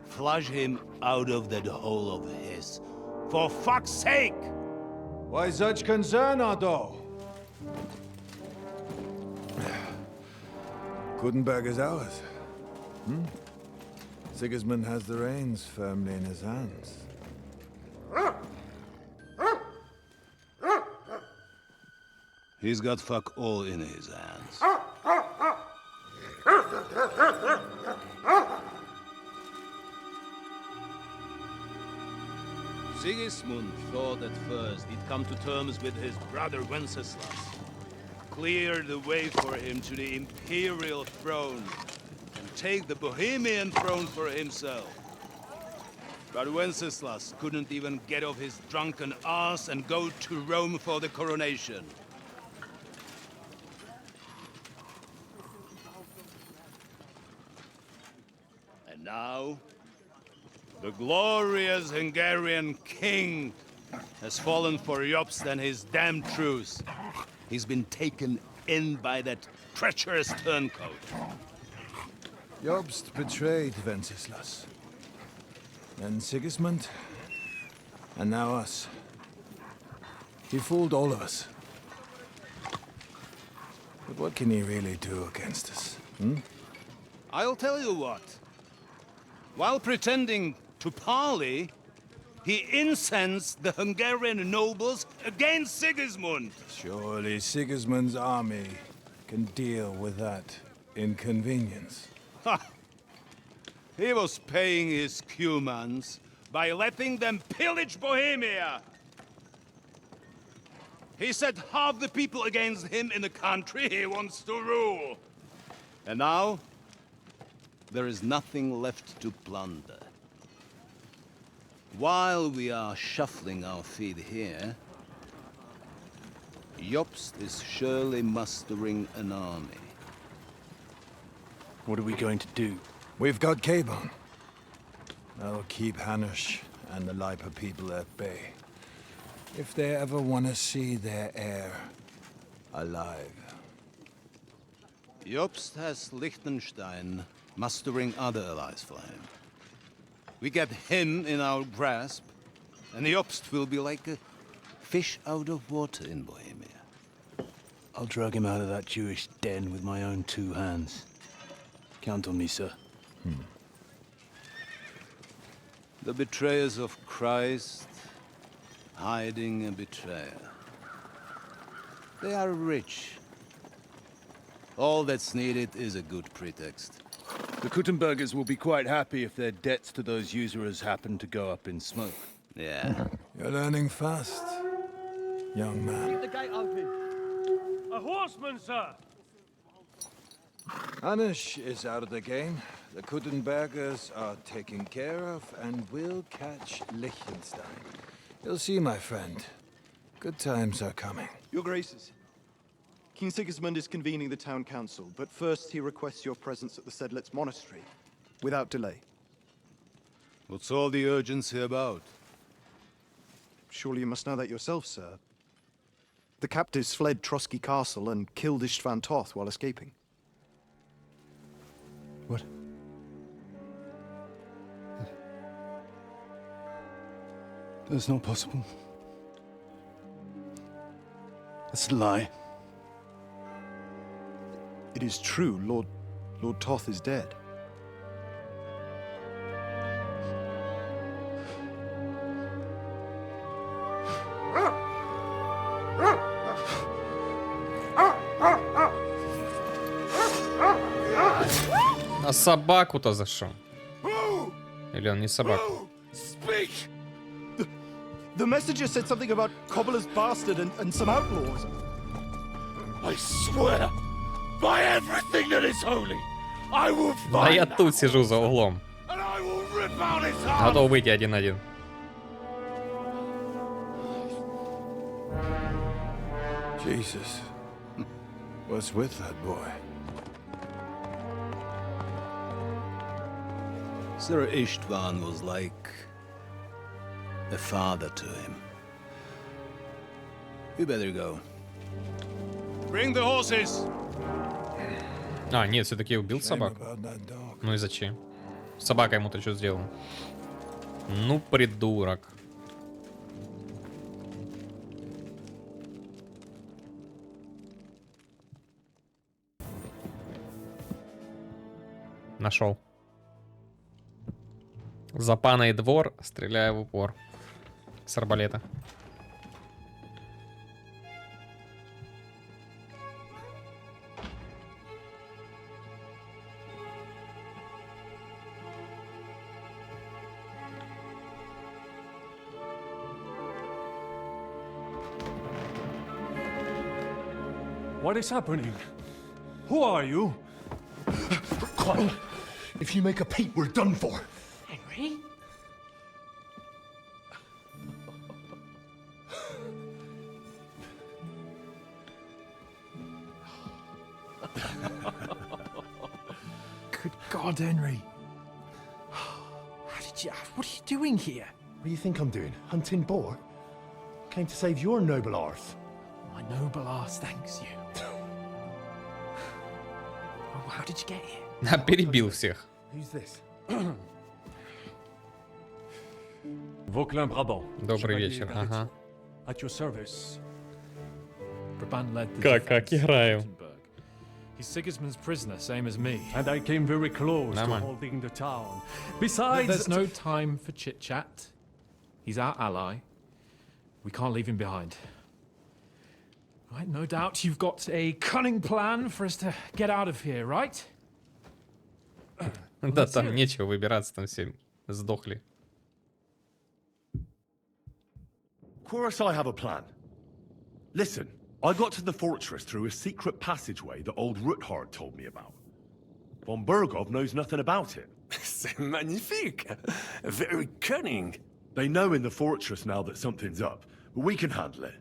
Flush him out of that hole of his. For fuck's sake! Why such concern, Otto? Kuttenberg is ours. Sigismund has the reins firmly in his hands. He's got fuck all in his hands. Sigismund thought at first he'd come to terms with his brother Wenceslas, clear the way for him to the imperial throne, and take the Bohemian throne for himself. But Wenceslas couldn't even get off his drunken ass and go to Rome for the coronation. And now, the glorious Hungarian king has fallen for Jobst and his damned truce. He's been taken in by that treacherous turncoat. Jobst betrayed Wenceslas. Then Sigismund, and now us. He fooled all of us. But what can he really do against us, I'll tell you what. While pretending to parley, he incensed the Hungarian nobles against Sigismund. Surely Sigismund's army can deal with that inconvenience. Ha! He was paying his Cumans by letting them pillage Bohemia. He set half the people against him in the country he wants to rule. And now, there is nothing left to plunder. While we are shuffling our feet here, Jobst is surely mustering an army. What are we going to do? We've got K-Bone. That'll keep Hanush and the Lipa people at bay. If they ever want to see their heir alive. Jobst has Liechtenstein mustering other allies for him. We get him in our grasp, and Jobst will be like a fish out of water in Bohemia. I'll drag him out of that Jewish den with my own two hands. Count on me, sir. The betrayers of Christ, hiding a betrayer. They are rich. All that's needed is a good pretext. The Kuttenbergers will be quite happy if their debts to those usurers happen to go up in smoke. Yeah. You're learning fast, young man. Keep the gate open. A horseman, sir! Hanush is out of the game. The Kuttenbergers are taken care of, and we'll catch Liechtenstein. You'll see, my friend. Good times are coming. Your Graces, King Sigismund is convening the town council, but first he requests your presence at the Sedlitz monastery, without delay. What's all the urgency about? Surely you must know that yourself, sir. The captives fled Trotsky Castle and killed Istvan Toth while escaping. What? That's not possible. That's a lie. It is true, Lord Toth is dead. А собаку-то за что? Или он не собака? Speak! The messenger said something about Cobbler's bastard and some outlaws. I swear, by everything that is holy, I will Да find я тут сижу за углом. and I will rip out his heart. Готов выйти 1-1. Jesus. What's with that boy? Sir Istvan was like a father to him. You better go. Bring the horses. А, нет, все-таки убил собаку. Ну и зачем? Собака ему-то что сделала? Ну, придурок. Нашел. За паной двор, стреляя в упор. С арбалета. What is happening? Who are you? Quiet. If you make a peep, we're done for. Henry? Good God, Henry. How did you... What are you doing here? What do you think I'm doing? Hunting boar? Came to save your noble arse. My noble arse thanks you. Oh, how did you get here? Перебил всех. Who's this? Vauquelin-Brabant. Добрый вечер, ага. At your service. Brabant led the Как defense of играю. Wittenberg. He's Sigismund's prisoner, same as me. And I came very close to Нормально. holding the town. Besides... There's no time for chit-chat. He's our ally. We can't leave him behind. Right, no doubt you've got a cunning plan for us to get out of here, right? Да там нечего выбираться, там все сдохли. Of course I have a plan. Listen, I got to the fortress through a secret passageway that old Ruthard told me about. Von Bergov knows nothing about it. C'est magnifique. Very cunning. They know in the fortress now that something's up, but we can handle it.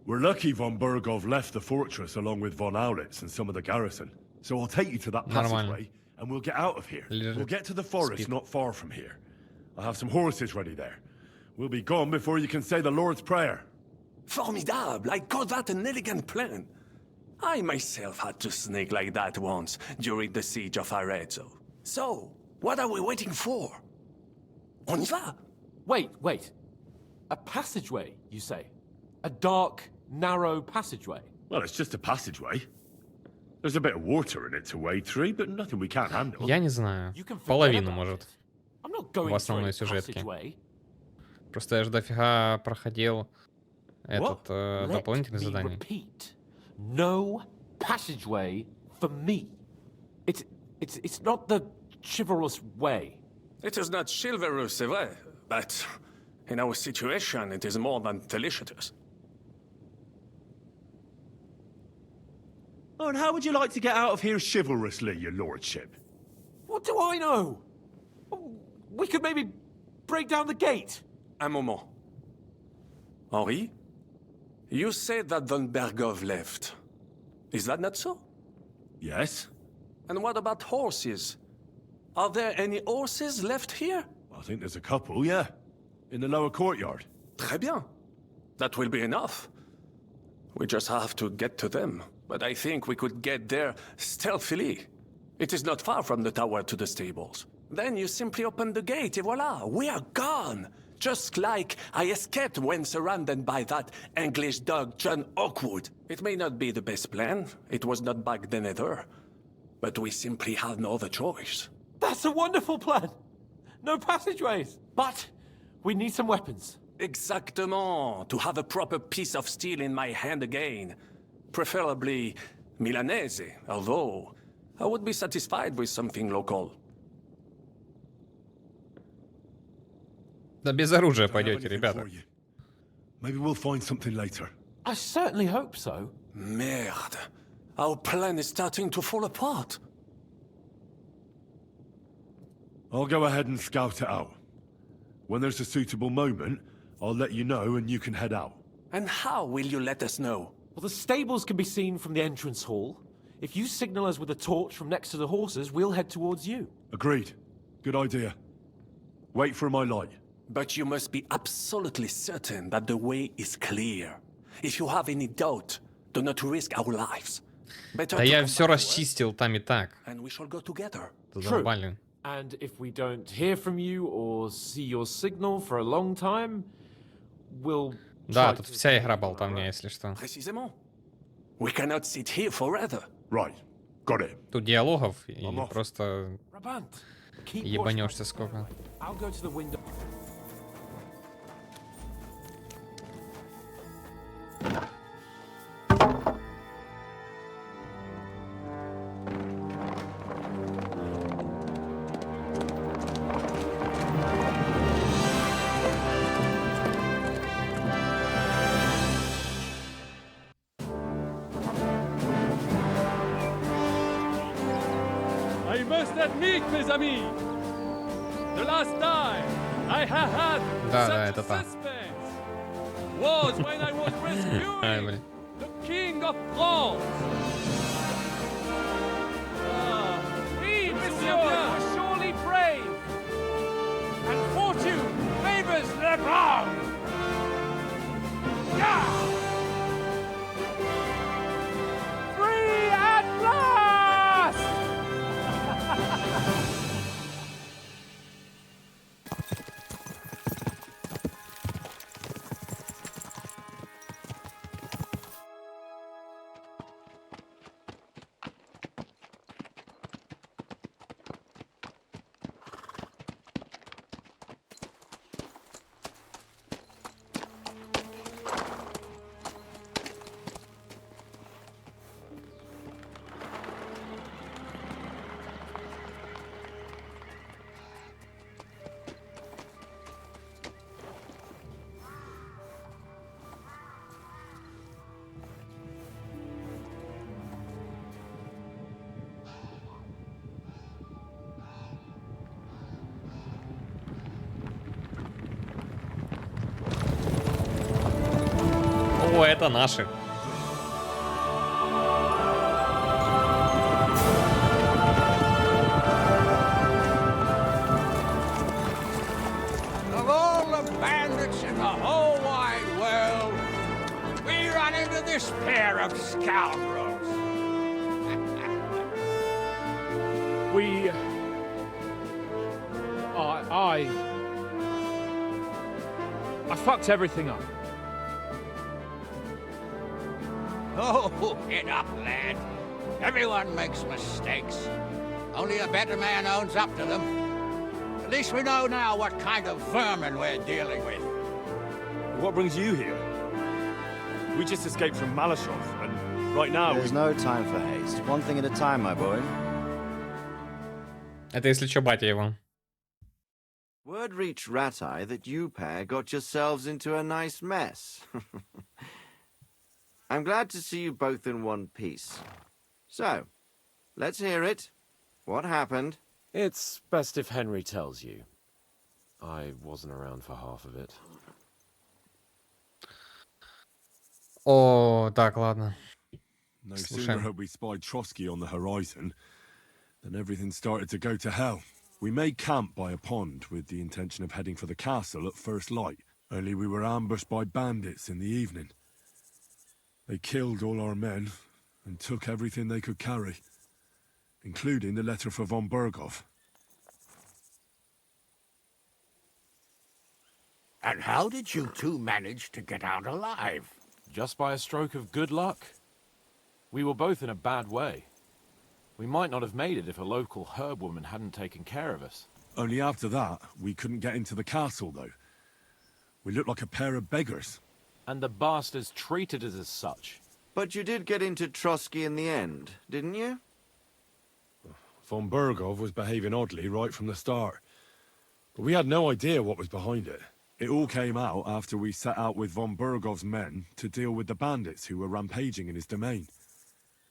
We're lucky von Bergov left the fortress along with von Aulitz and some of the garrison. So I'll take you to that passageway and we'll get out of here. We'll get to the forest not far from here. I have some horses ready there. We'll be gone before you can say the Lord's Prayer. Formidable. I call that an elegant plan. I myself had to sneak like that once during the siege of Arezzo. So, what are we waiting for? On y va? Wait. A passageway, you say? A dark, narrow passageway? Well, it's just a passageway. There's a bit of water in it to wade through, but nothing we can't handle. Я не знаю. Половину, может. В основной сюжетке. Просто я же дофига проходил этот дополнительное задание. No passageway for me. It's not the chivalrous way. It is not chivalrous, c'est vrai, but in our situation, it is more than delicious. Oh, and how would you like to get out of here chivalrously, your lordship? What do I know? We could maybe break down the gate. Un moment. Henri, you said that von Bergov left. Is that not so? Yes. And what about horses? Are there any horses left here? I think there's a couple, yeah. In the lower courtyard. Très bien. That will be enough. We just have to get to them. But I think we could get there stealthily. It is not far from the tower to the stables. Then you simply open the gate, et voila, we are gone. Just like I escaped when surrounded by that English dog John Oakwood. It may not be the best plan. It was not back then either. But we simply had no other choice. That's a wonderful plan. No passageways. But we need some weapons. Exactement. To have a proper piece of steel in my hand again. Preferably Milanese, although I would be satisfied with something local. Да без оружия пойдете, ребята. Maybe we'll find something later. I certainly hope so. Merde. Our plan is starting to fall apart. I'll go ahead and scout it out. When there's a suitable moment, I'll let you know and you can head out. And how will you let us know? Well, the stables can be seen from the entrance hall. If you signal us with a torch from next to the horses, we'll head towards you. Agreed. Good idea. Wait for my light. But you must be absolutely certain that the way is clear. If you have any doubt, do not risk our lives. Да я все расчистил там и так. And we shall go together. Задолбали. And if we don't hear from you or see your signal for a long time, we'll... Да, тут вся игра болтовня, если что. Précisément. We cannot sit here forever. Right. Got it. Тут диалогов и просто Brabant, keep ебанешься сколько. I'll go to the window. I must admit, mes amis, the last time I have had such a suspense was when I was rescuing the King of France. We, monsieur, are surely brave, and fortune favors the brave. Free at last! О, это наши. Of all the bandits in the whole wide world, we run into this pair of scoundrels. We... I fucked everything up. Oh, get up, lad. Everyone makes mistakes. Only a better man owns up to them. At least we know now what kind of vermin we're dealing with. What brings you here? We just escaped from Malashov, and right now There's no time for haste. One thing at a time, my boy. Это если что, батя его. Word reached Rat-Eye that you pair got yourselves into a nice mess. I'm glad to see you both in one piece. So, let's hear it. What happened? It's best if Henry tells you. I wasn't around for half of it. О, так, ладно. No sooner had we spied Trotsky on the horizon than everything started to go to hell. We made camp by a pond with the intention of heading for the castle at first light, only we were ambushed by bandits in the evening. They killed all our men and took everything they could carry, including the letter for von Berghoff. And how did you two manage to get out alive? Just by a stroke of good luck. We were both in a bad way. We might not have made it if a local herb woman hadn't taken care of us. Only after that, we couldn't get into the castle, though. We looked like a pair of beggars. And the bastards treated us as such. But you did get into Trotsky in the end, didn't you? Von Berghoff was behaving oddly right from the start. But we had no idea what was behind it. It all came out after we set out with von Berghoff's men to deal with the bandits who were rampaging in his domain.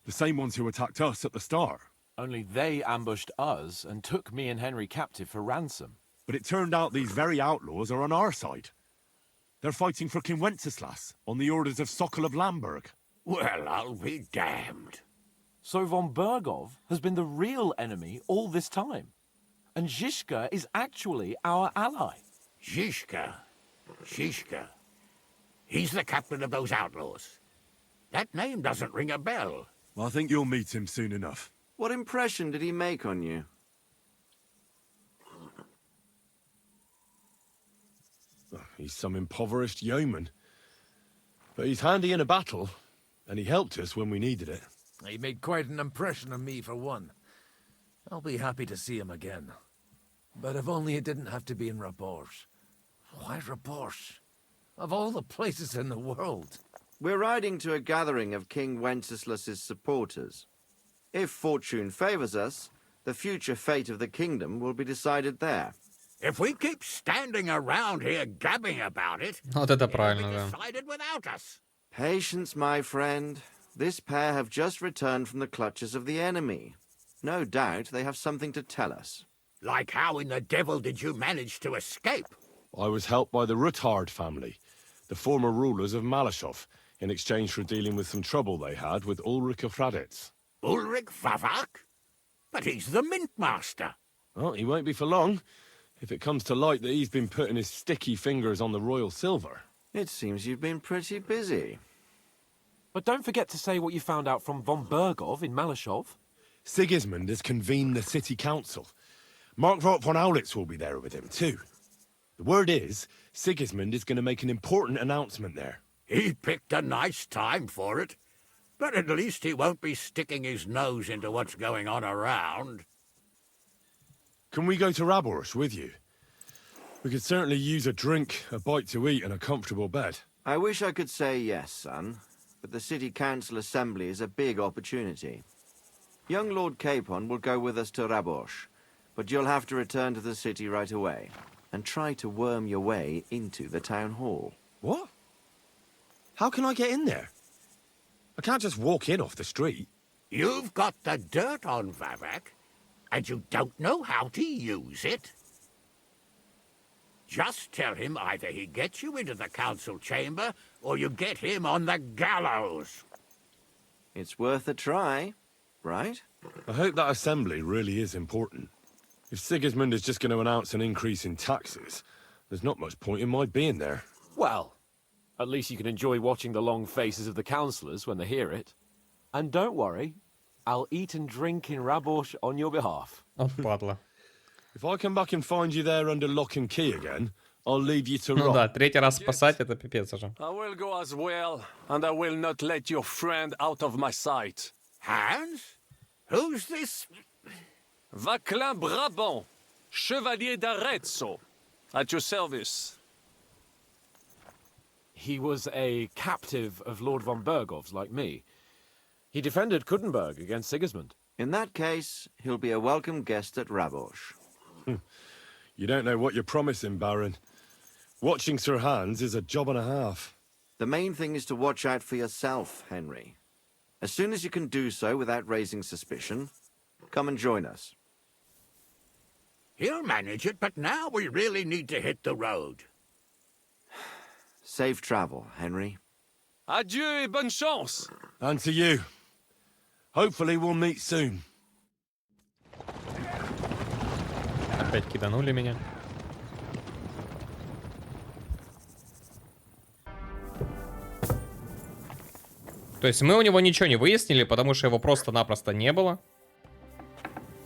The same ones who attacked us at the start. Only they ambushed us and took me and Henry captive for ransom. But it turned out these very outlaws are on our side. They're fighting for King Wenceslas on the orders of Sokol of Lamberg. Well, I'll be damned. So von Berghoff has been the real enemy all this time. And Zizka is actually our ally. Zizka? He's the captain of those outlaws. That name doesn't ring a bell. Well, I think you'll meet him soon enough. What impression did he make on you? He's some impoverished yeoman. But he's handy in a battle, and he helped us when we needed it. He made quite an impression on me, for one. I'll be happy to see him again. But if only it didn't have to be in Rabosh. Why Rabosh? Of all the places in the world. We're riding to a gathering of King Wenceslas's supporters. If fortune favors us, the future fate of the kingdom will be decided there. If we keep standing around here gabbing about it, Вот это правильно, it'll be да. decided without us. Patience, my friend. This pair have just returned from the clutches of the enemy. No doubt they have something to tell us. Like how in the devil did you manage to escape? I was helped by the Ruthard family, the former rulers of Malashov, in exchange for dealing with some trouble they had with Ulrich of Raditz. Ulrich Vavak? But he's the mint master. Well, he won't be for long, if it comes to light that he's been putting his sticky fingers on the royal silver. It seems you've been pretty busy. But don't forget to say what you found out from von Berghoff in Malashov. Sigismund has convened the city council. Markvart von Aulitz will be there with him, too. The word is, Sigismund is going to make an important announcement there. He picked a nice time for it. But at least he won't be sticking his nose into what's going on around. Can we go to Rabosh with you? We could certainly use a drink, a bite to eat, and a comfortable bed. I wish I could say yes, son, but the city council assembly is a big opportunity. Young Lord Capon will go with us to Rabosh, but you'll have to return to the city right away and try to worm your way into the town hall. What? How can I get in there? I can't just walk in off the street. You've got the dirt on Vavak, and you don't know how to use it. Just tell him either he gets you into the council chamber, or you get him on the gallows. It's worth a try, right? I hope that assembly really is important. If Sigismund is just going to announce an increase in taxes, there's not much point in my being there. Well, at least you can enjoy watching the long faces of the councillors when they hear it. And don't worry, I'll eat and drink in Rabosh on your behalf. Вот падла. If I come back and find you there under lock and key again, I'll leave you to Ну rot. да, третий раз спасать это пипец уже. I will go as well, and I will not let your friend out of my sight. Hans? Who's this? Vaclin Brabant, Chevalier d'Arezzo, at your service. He was a captive of Lord von Berghoff's, like me. He defended Kuttenberg against Sigismund. In that case, he'll be a welcome guest at Rabosh. You don't know what you're promising, Baron. Watching Sir Hans is a job and a half. The main thing is to watch out for yourself, Henry. As soon as you can do so without raising suspicion, come and join us. He'll manage it, but now we really need to hit the road. Safe travel, Henry. Adieu et bonne chance. And to you. Hopefully we'll meet soon. Опять киданули меня. То есть мы у него ничего не выяснили, потому что его просто-напросто не было.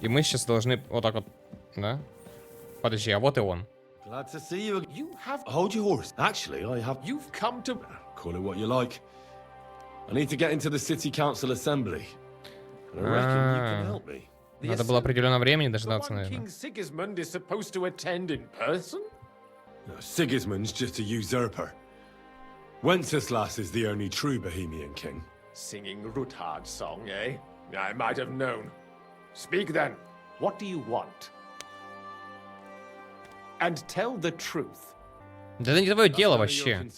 И мы сейчас должны вот так вот, да? Подожди, а вот и он. Glad to see you. You have... Hold your horse. Actually, I have... You've come to... Call it what you like. I need to get into the city council assembly. And I reckon you can help me. Надо было определенное времени дождаться, King наверное. Sigismund is supposed to attend in person? No, Sigismund's just a usurper. Wenceslas is the only true Bohemian king. Singing Ruthard's song, eh? I might have known. Speak then. What do you want? And tell the truth. Да это не твое дело вообще.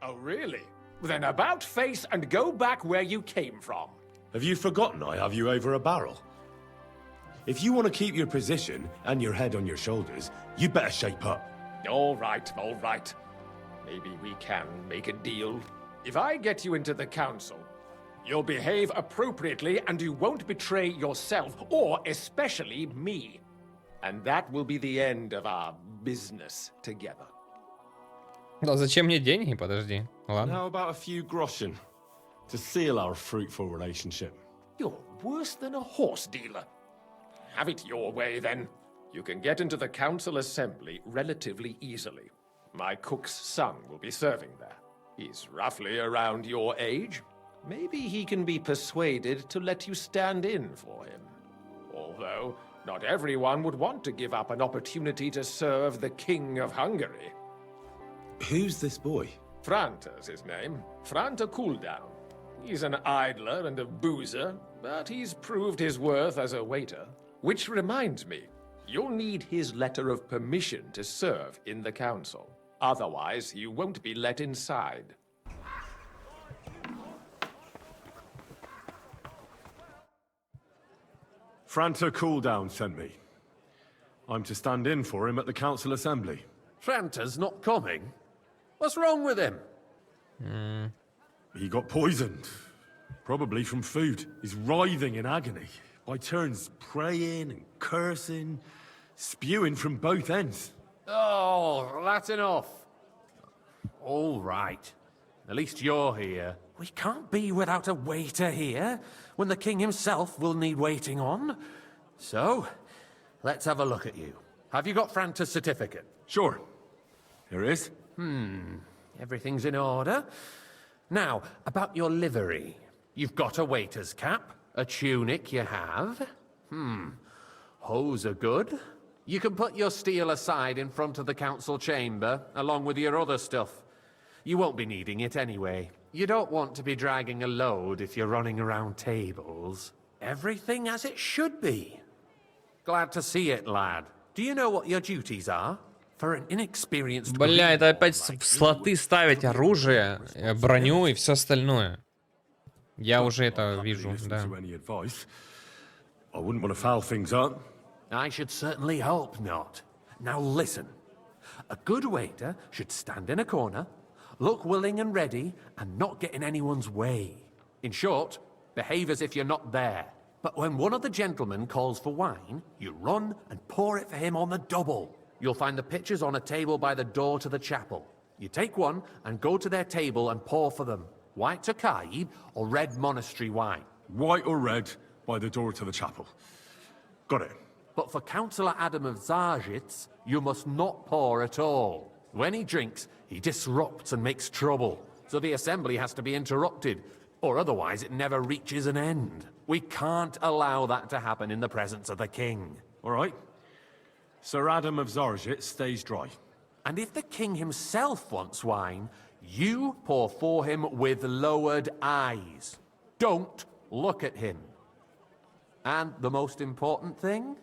Oh, really? Then about face and go back where you came from. Have you forgotten I have you over a barrel? If you want to keep your position and your head on your shoulders, you better shape up. All right, all right. Maybe we can make a deal. If I get you into the council, you'll behave appropriately and you won't betray yourself, or especially me. And that will be the end of our business together. Да зачем мне деньги? Подожди. Ладно. How about a few groschen to seal our fruitful relationship? You're worse than a horse dealer. Have it your way, then. You can get into the council assembly relatively easily. My cook's son will be serving there. He's roughly around your age. Maybe he can be persuaded to let you stand in for him. Although, not everyone would want to give up an opportunity to serve the King of Hungary. Who's this boy? Franta's his name. Franta Cooldown. He's an idler and a boozer, but he's proved his worth as a waiter. Which reminds me, you'll need his letter of permission to serve in the council. Otherwise, you won't be let inside. Franta Cooldown sent me. I'm to stand in for him at the council assembly. Franta's not coming? What's wrong with him? He got poisoned. Probably from food. He's writhing in agony. By turns praying and cursing, spewing from both ends. Oh, that's enough. All right. At least you're here. We can't be without a waiter here, when the king himself will need waiting on. So, let's have a look at you. Have you got Franta's certificate? Sure. Here it is. Everything's in order. Now, about your livery. You've got a waiter's cap. A tunic you have. Hose are good. You can put your steel aside in front of the council chamber, along with your other stuff. You won't be needing it anyway. You don't want to be dragging a load if you're running around tables. Everything as it should be. Glad to see it, lad. Do you know what your duties are? For an inexperienced... Бля, это опять в слоты ставить оружие, броню и все остальное. Я уже это вижу, да. I wouldn't want to foul things up. I should certainly hope not. Now listen. A good waiter should stand in a corner, look willing and ready, and not get in anyone's way. In short, behave as if you're not there. But when one of the gentlemen calls for wine, you run and pour it for him on the double. You'll find the pitchers on a table by the door to the chapel. You take one and go to their table and pour for them. White Tokaib or red monastery wine? White or red by the door to the chapel. Got it. But for Councillor Adam of Zarzhitz, you must not pour at all. When he drinks, he disrupts and makes trouble. So the assembly has to be interrupted, or otherwise it never reaches an end. We can't allow that to happen in the presence of the king. All right. Sir Adam of Zarzhitz stays dry. And if the king himself wants wine, you pour for him with lowered eyes. Don't look at him. And the most important thing?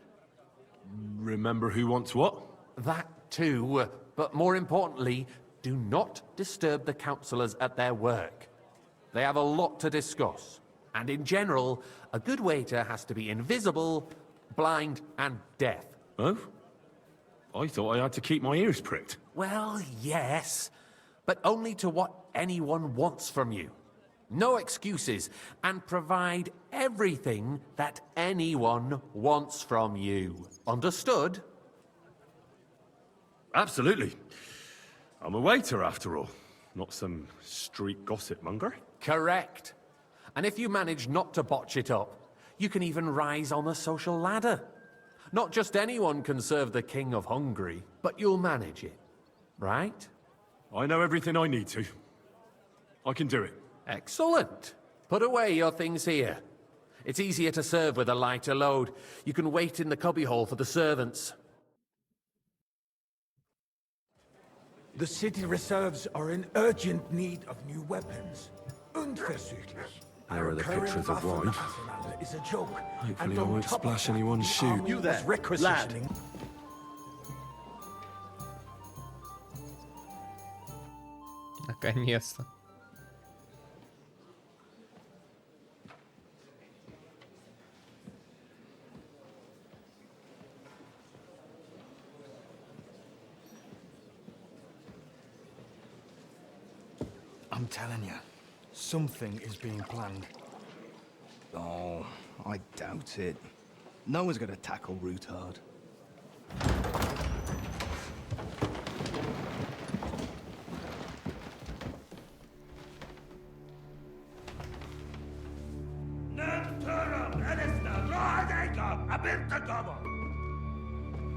Remember who wants what? That too. But more importantly, do not disturb the councillors at their work. They have a lot to discuss. And in general, a good waiter has to be invisible, blind, and deaf. Oh? I thought I had to keep my ears pricked. Well, yes, but only to what anyone wants from you. No excuses, and provide everything that anyone wants from you. Understood? Absolutely. I'm a waiter, after all. Not some street gossip monger. Correct. And if you manage not to botch it up, you can even rise on the social ladder. Not just anyone can serve the King of Hungary, but you'll manage it. Right? I know everything I need to. I can do it. Excellent. Put away your things here. It's easier to serve with a lighter load. You can wait in the cubbyhole for the servants. The city reserves are in urgent need of new weapons. Unverzüglich. There are the pictures of wine. Is a joke. Hopefully I won't splash anyone's shoe. You there, lad. Наконец-то. I'm telling you, something is being planned. Oh, I doubt it. No one's gonna tackle Rootard.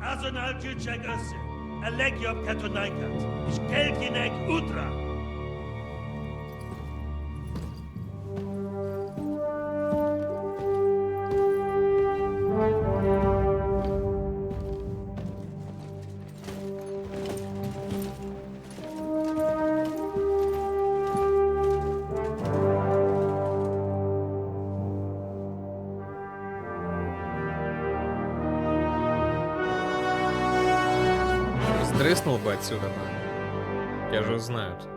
Azonal Tücek Össe, Elegiop Katonaikat, ich Kelkinek Udra. Дрыснул бы отсюда, да. Я же знают.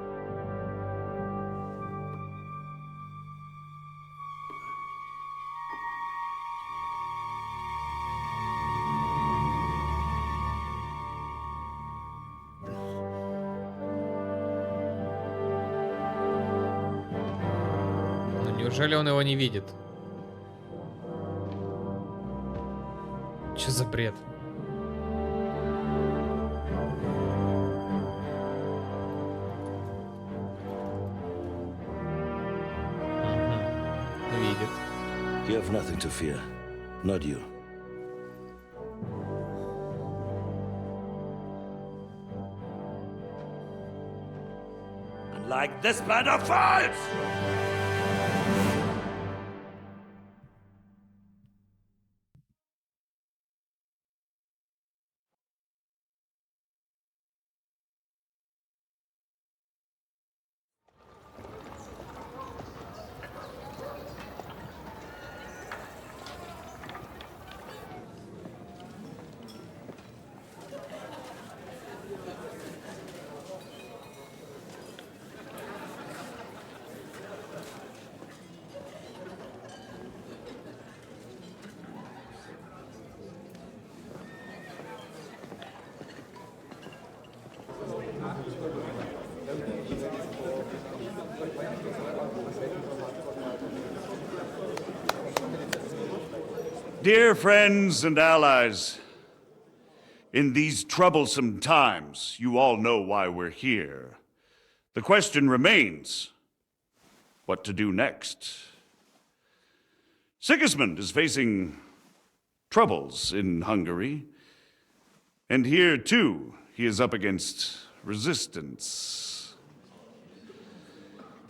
Но неужели он его не видит? Что за бред? You have nothing to fear. Not you. And like this band of fools! Dear friends and allies, in these troublesome times, you all know why we're here. The question remains, what to do next? Sigismund is facing troubles in Hungary, and here, too, he is up against resistance.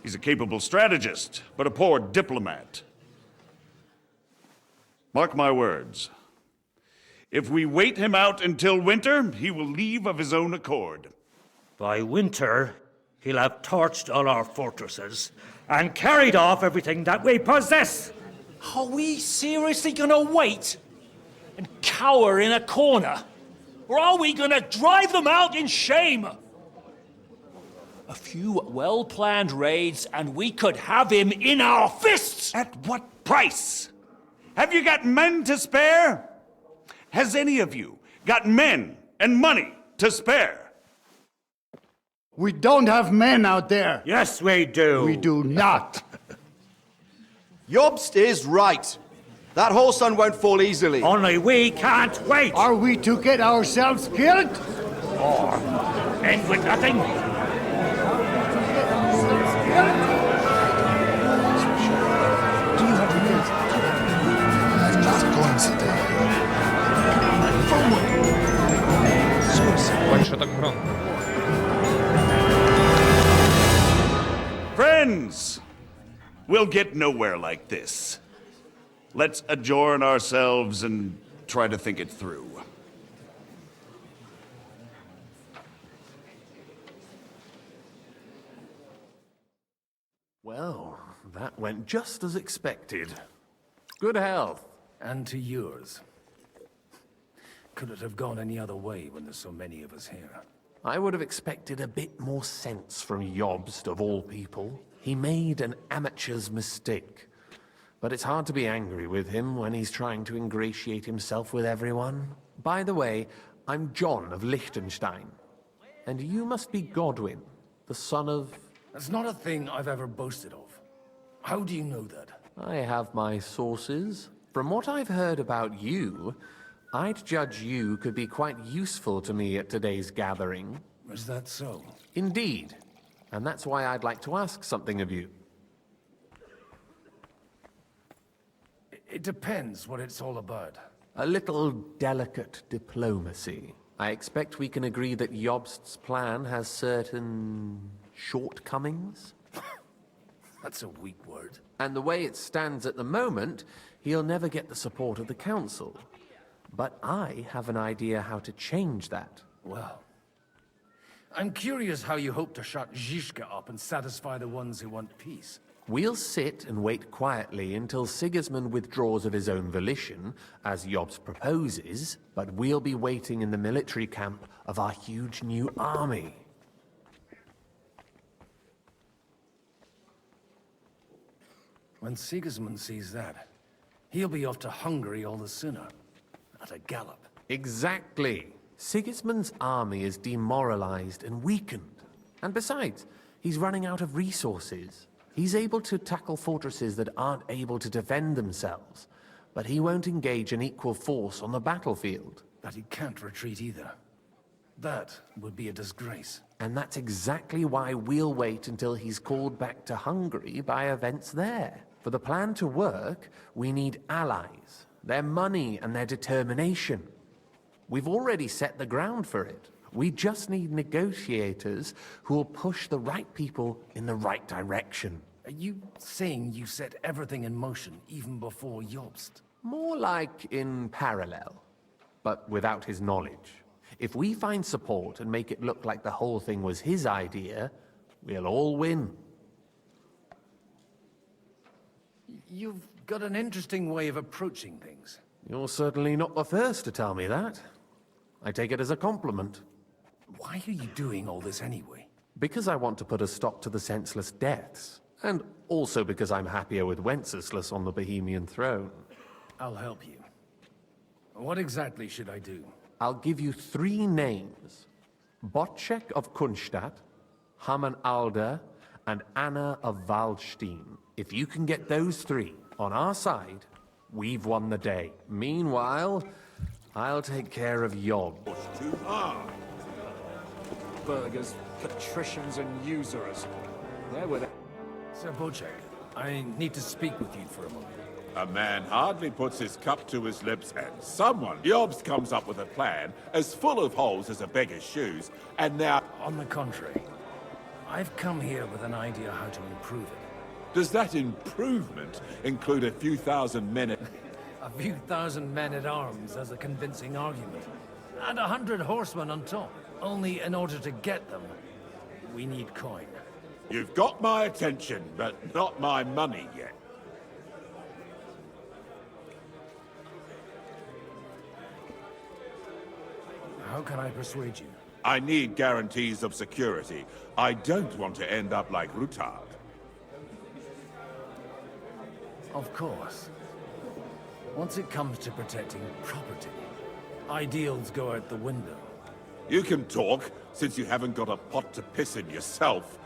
He's a capable strategist, but a poor diplomat. Mark my words. If we wait him out until winter, he will leave of his own accord. By winter, he'll have torched all our fortresses and carried off everything that we possess. Are we seriously gonna wait and cower in a corner? Or are we gonna drive them out in shame? A few well-planned raids and we could have him in our fists! At what price? Have you got men to spare? Has any of you got men and money to spare? We don't have men out there. Yes, we do. We do not. Jobst is right. That whole sun won't fall easily. Only we can't wait. Are we to get ourselves killed? Or end with nothing? Do you have to get? I'm not going to die. Forward. Ой, что так громко? Friends! We'll get nowhere like this. Let's adjourn ourselves and try to think it through. Well, that went just as expected. Good health. And to yours. Could it have gone any other way when there's so many of us here? I would have expected a bit more sense from Jobst, of all people. He made an amateur's mistake. But it's hard to be angry with him when he's trying to ingratiate himself with everyone. By the way, I'm John of Liechtenstein. And you must be Godwin, the son of... That's not a thing I've ever boasted of. How do you know that? I have my sources. From what I've heard about you, I'd judge you could be quite useful to me at today's gathering. Is that so? Indeed. And that's why I'd like to ask something of you. It depends what it's all about. A little delicate diplomacy. I expect we can agree that Jobst's plan has certain shortcomings? That's a weak word. And the way it stands at the moment, he'll never get the support of the council. But I have an idea how to change that. Well, I'm curious how you hope to shut Zizka up and satisfy the ones who want peace. We'll sit and wait quietly until Sigismund withdraws of his own volition, as Jobst proposes, but we'll be waiting in the military camp of our huge new army. When Sigismund sees that, he'll be off to Hungary all the sooner. At a gallop. Exactly. Sigismund's army is demoralized and weakened. And besides, he's running out of resources. He's able to tackle fortresses that aren't able to defend themselves, but he won't engage an equal force on the battlefield. But he can't retreat either. That would be a disgrace. And that's exactly why we'll wait until he's called back to Hungary by events there. For the plan to work, we need allies, their money and their determination. We've already set the ground for it. We just need negotiators who will push the right people in the right direction. Are you saying you set everything in motion even before Jobst? More like in parallel, but without his knowledge. If we find support and make it look like the whole thing was his idea, we'll all win. You've got an interesting way of approaching things. You're certainly not the first to tell me that. I take it as a compliment. Why are you doing all this anyway? Because I want to put a stop to the senseless deaths. And also because I'm happier with Wenceslas on the Bohemian throne. I'll help you. What exactly should I do? I'll give you 3 names. Botchek of Kunstadt, Haman Alder, and Anna of Waldstein. If you can get those 3 on our side, we've won the day. Meanwhile, I'll take care of Job. Burgers, patricians, and usurers. There were the... Sir Bocek, I need to speak with you for a moment. A man hardly puts his cup to his lips, and someone, Jobst, comes up with a plan as full of holes as a beggar's shoes, and now... On the contrary, I've come here with an idea how to improve it. Does that improvement include a few thousand men at... A few thousand men-at-arms as a convincing argument. And 100 horsemen on top. Only in order to get them, we need coin. You've got my attention, but not my money yet. How can I persuade you? I need guarantees of security. I don't want to end up like Rutard. Of course. Once it comes to protecting property, ideals go out the window. You can talk, since you haven't got a pot to piss in yourself.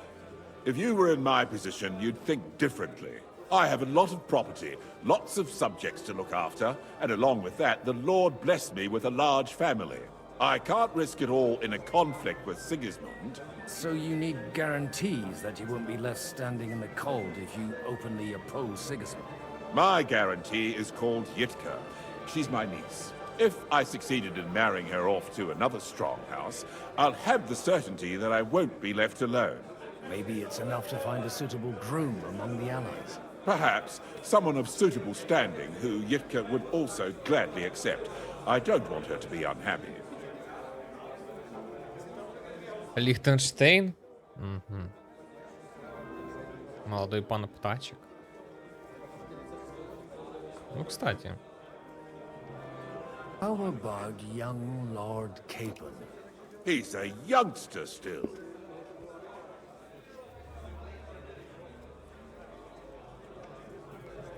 If you were in my position, you'd think differently. I have a lot of property, lots of subjects to look after, and along with that, the Lord blessed me with a large family. I can't risk it all in a conflict with Sigismund. So you need guarantees that you won't be left standing in the cold if you openly oppose Sigismund? My guarantee is called Yitka. She's my niece. If I succeeded in marrying her off to another strong house, I'll have the certainty that I won't be left alone. Maybe it's enough to find a suitable groom among the allies. Perhaps someone of suitable standing who Yitka would also gladly accept. I don't want her to be unhappy. Лихтенштейн? Угу. Молодой пан Птачек. Ну, кстати. How about young Lord Capon? He's a youngster still.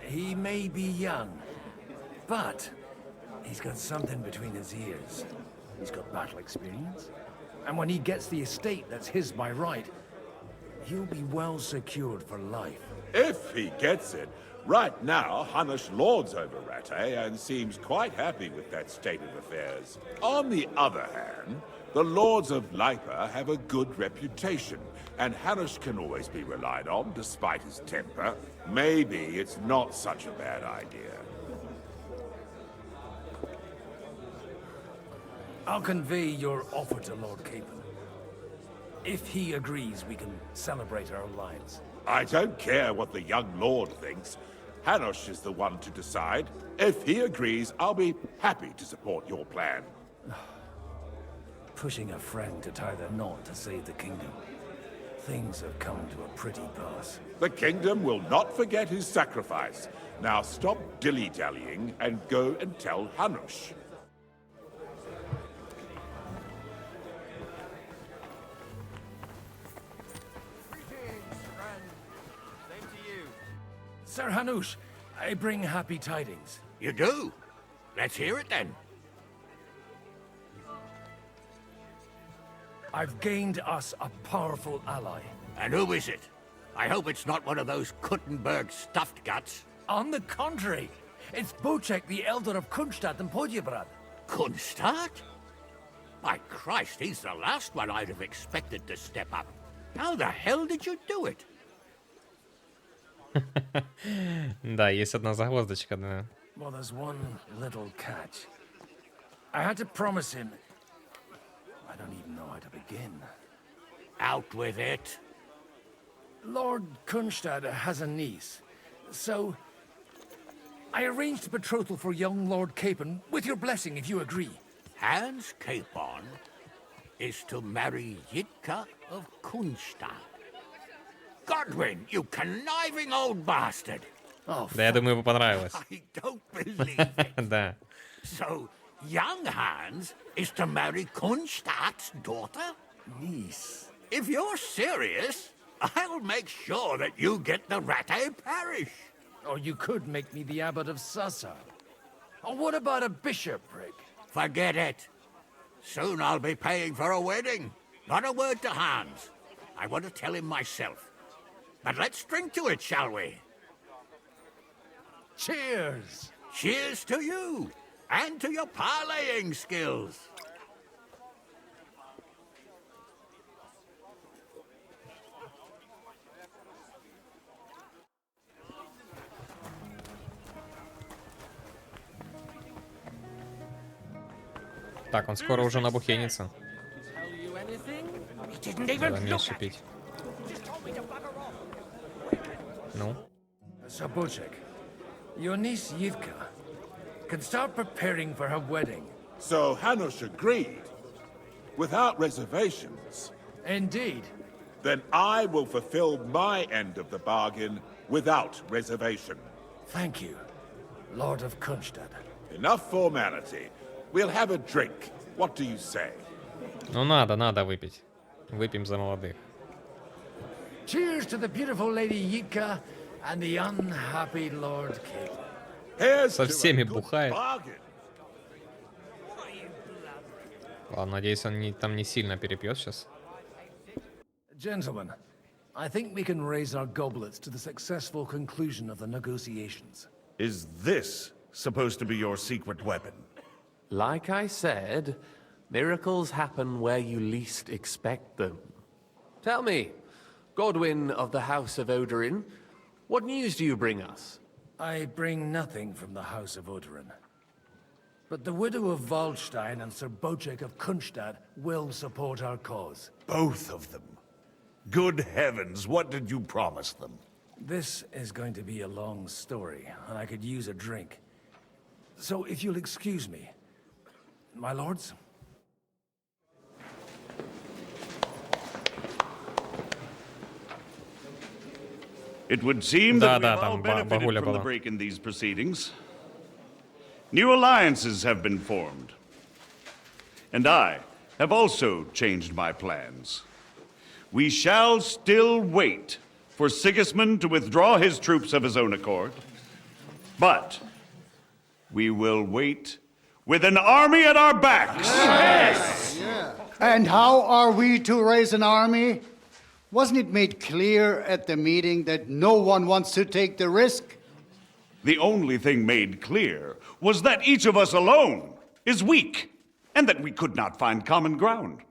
He may be young, but he's got something between his ears. He's got battle experience. And when he gets the estate that's his by right, he'll be well secured for life. If he gets it. Right now, Hanush lords over Rattay and seems quite happy with that state of affairs. On the other hand, the lords of Lipa have a good reputation, and Hanush can always be relied on despite his temper. Maybe it's not such a bad idea. I'll convey your offer to Lord Capon. If he agrees, we can celebrate our alliance. I don't care what the young lord thinks. Hanush is the one to decide. If he agrees, I'll be happy to support your plan. Pushing a friend to tie the knot to save the kingdom. Things have come to a pretty pass. The kingdom will not forget his sacrifice. Now stop dilly-dallying and go and tell Hanush. Sir Hanush, I bring happy tidings. You do? Let's hear it then. I've gained us a powerful ally. And who is it? I hope it's not one of those Kuttenberg stuffed guts. On the contrary, it's Bocek, the elder of Kunstadt and Podjebrad. Kunstadt? By Christ, he's the last one I'd have expected to step up. How the hell did you do it? Да, есть одна загвоздочка, да. Well, there's one little catch. I had to promise him. I don't even know how to begin. Out with it. Lord Kunstad has a niece, so I arranged a betrothal for young Lord Capon, with your blessing if you agree. Hans Capon is to marry Yitka of Kunstad. Godwin, you conniving old bastard! Oh, да, я думаю, ему понравилось. I don't believe it. Да. So, young Hans is to marry Kunstadt's daughter? Niece. If you're serious, I'll make sure that you get the Rattay parish. Or you could make me the abbot of Sassa. Or what about a bishopric? Forget it. Soon I'll be paying for a wedding. Not a word to Hans. I want to tell him myself. But let's drink to it, shall we? Cheers! Cheers to you, and to your parlaying skills. Так, он скоро уже набухенится. Давай меньше пить. Ну? So, Bocek, your niece Yivka can start preparing for her wedding. So Hanush agreed, without reservations. Indeed. Then I will fulfill my end of the bargain without reservation. Thank you, Lord of Kunstad. Enough formality. We'll have a drink. What do you say? Ну надо выпить. Выпьем за молодых. Cheers to the beautiful Lady Yitka and the unhappy Lord Capon. Со всеми бухает. Ладно, надеюсь, он там не сильно перепьет сейчас. Gentlemen, I think we can raise our goblets to the successful conclusion of the negotiations. Is this supposed to be your secret weapon? Like I said, Miracles happen where you least expect them. Tell me, Godwin of the House of Odorin, what news do you bring us? I bring nothing from the House of Odorin. But the widow of Waldstein and Sir Bocek of Kunstad will support our cause. Both of them. Good heavens, what did you promise them? This is going to be a long story, and I could use a drink. So if you'll excuse me, my lords. It would seem that we've all benefited from the break in these proceedings. New alliances have been formed. And I have also changed my plans. We shall still wait for Sigismund to withdraw his troops of his own accord. But we will wait with an army at our backs. Yes! Yeah. And how are we to raise an army? Wasn't it made clear at the meeting that no one wants to take the risk? The only thing made clear was that each of us alone is weak, and that we could not find common ground.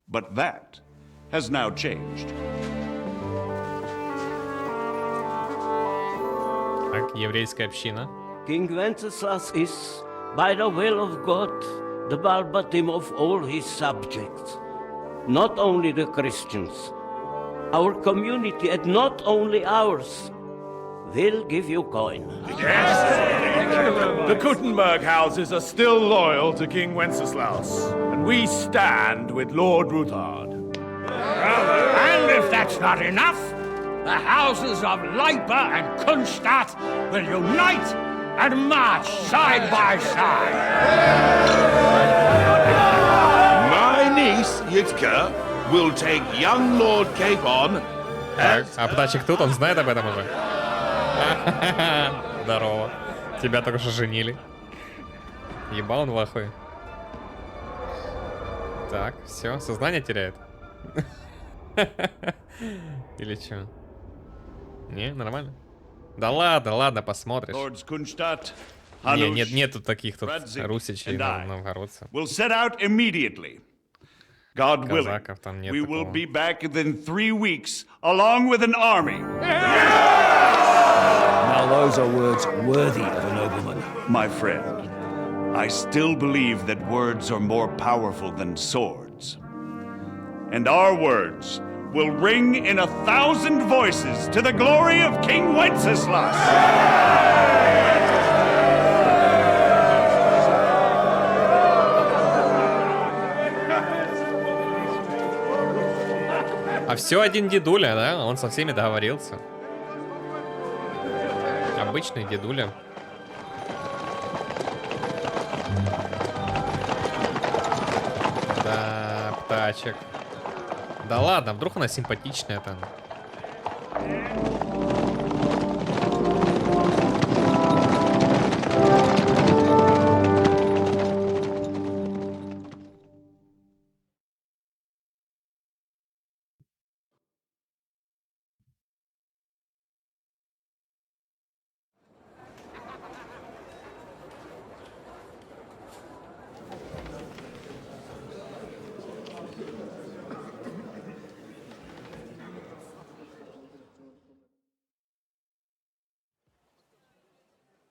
But that has now changed. Так, еврейская община. King Wenceslas is, by the will of God, the Balbatim of all his subjects. Not only the Christians, our community, and not only ours, will give you coin. Yes! The Kuttenberg houses are still loyal to King Wenceslas, and we stand with Lord Ruthard. And if that's not enough, the houses of Leipa and Kunstadt will unite and march side by side. My niece, Yitka, will take young Lord Capon. Так, а птачек тут, он знает об этом уже? Здорово. Тебя только что женили. Ебал он в ахуе. Так, все, сознание теряет. Или что? Не, нормально. Да ладно, ладно, посмотришь. Не, нету таких тут русичей, новгородцев. God willing, we will be back within 3 weeks, along with an army. Now those are words worthy of a nobleman. My friend, I still believe that words are more powerful than swords. And our words will ring in 1,000 voices to the glory of King Wenceslas. А все один дедуля, да? Он со всеми договорился. Обычный дедуля. Да, птачек. Да ладно, вдруг она симпатичная там.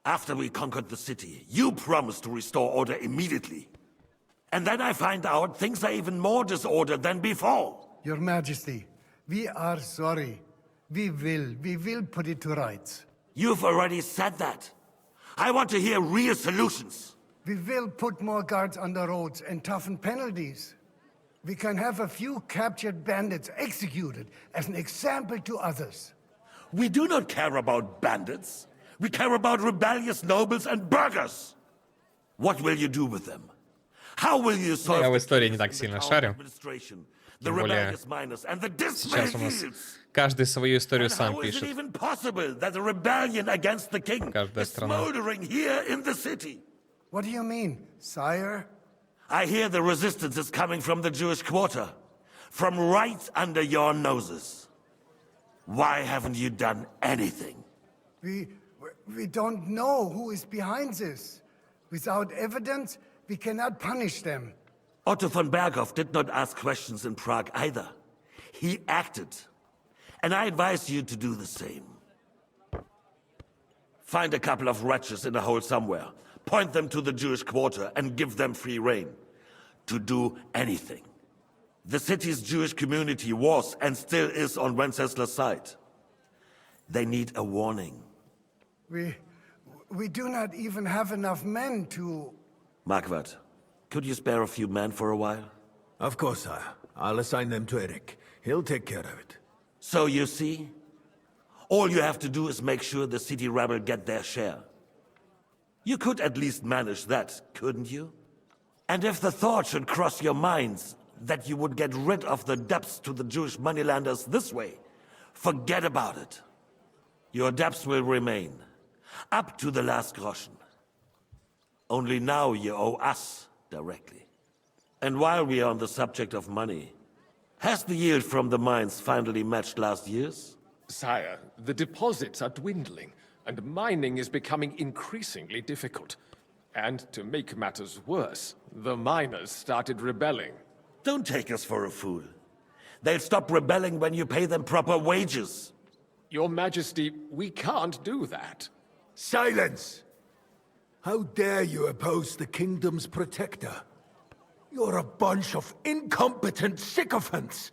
After we conquered the city, you promised to restore order immediately. And then I find out things are even more disordered than before. Your Majesty, we are sorry. We will put it to rights. You've already said that. I want to hear real solutions. We will put more guards on the roads and toughen penalties. We can have a few captured bandits executed as an example to others. We do not care about bandits. We care about rebellious nobles and burghers. What will you do with them? How will you solve Я в истории не так сильно шарю. Тем более, сейчас у нас каждый свою историю сам пишет. Каждая страна. What do you mean, sire? I hear the resistance is coming from the Jewish quarter, from right under your noses. Why haven't you done anything? We don't know who is behind this. Without evidence, we cannot punish them. Otto von Berghoff did not ask questions in Prague either. He acted. And I advise you to do the same. Find a couple of wretches in a hole somewhere, point them to the Jewish quarter, and give them free rein to do anything. The city's Jewish community was and still is on Wencesla's side. They need a warning. We do not even have enough men to... Marquardt, could you spare a few men for a while? Of course, sire. I'll assign them to Eric. He'll take care of it. So you see, all you have to do is make sure the city rabble get their share. You could at least manage that, couldn't you? And if the thought should cross your minds that you would get rid of the debts to the Jewish moneylenders this way, forget about it. Your debts will remain, up to the last groschen. Only now you owe us directly. And while we are on the subject of money, has the yield from the mines finally matched last year's? Sire, the deposits are dwindling, and mining is becoming increasingly difficult. And to make matters worse, the miners started rebelling. Don't take us for a fool. They'll stop rebelling when you pay them proper wages. Your Majesty, we can't do that. Silence! How dare you oppose the kingdom's protector? You're a bunch of incompetent sycophants.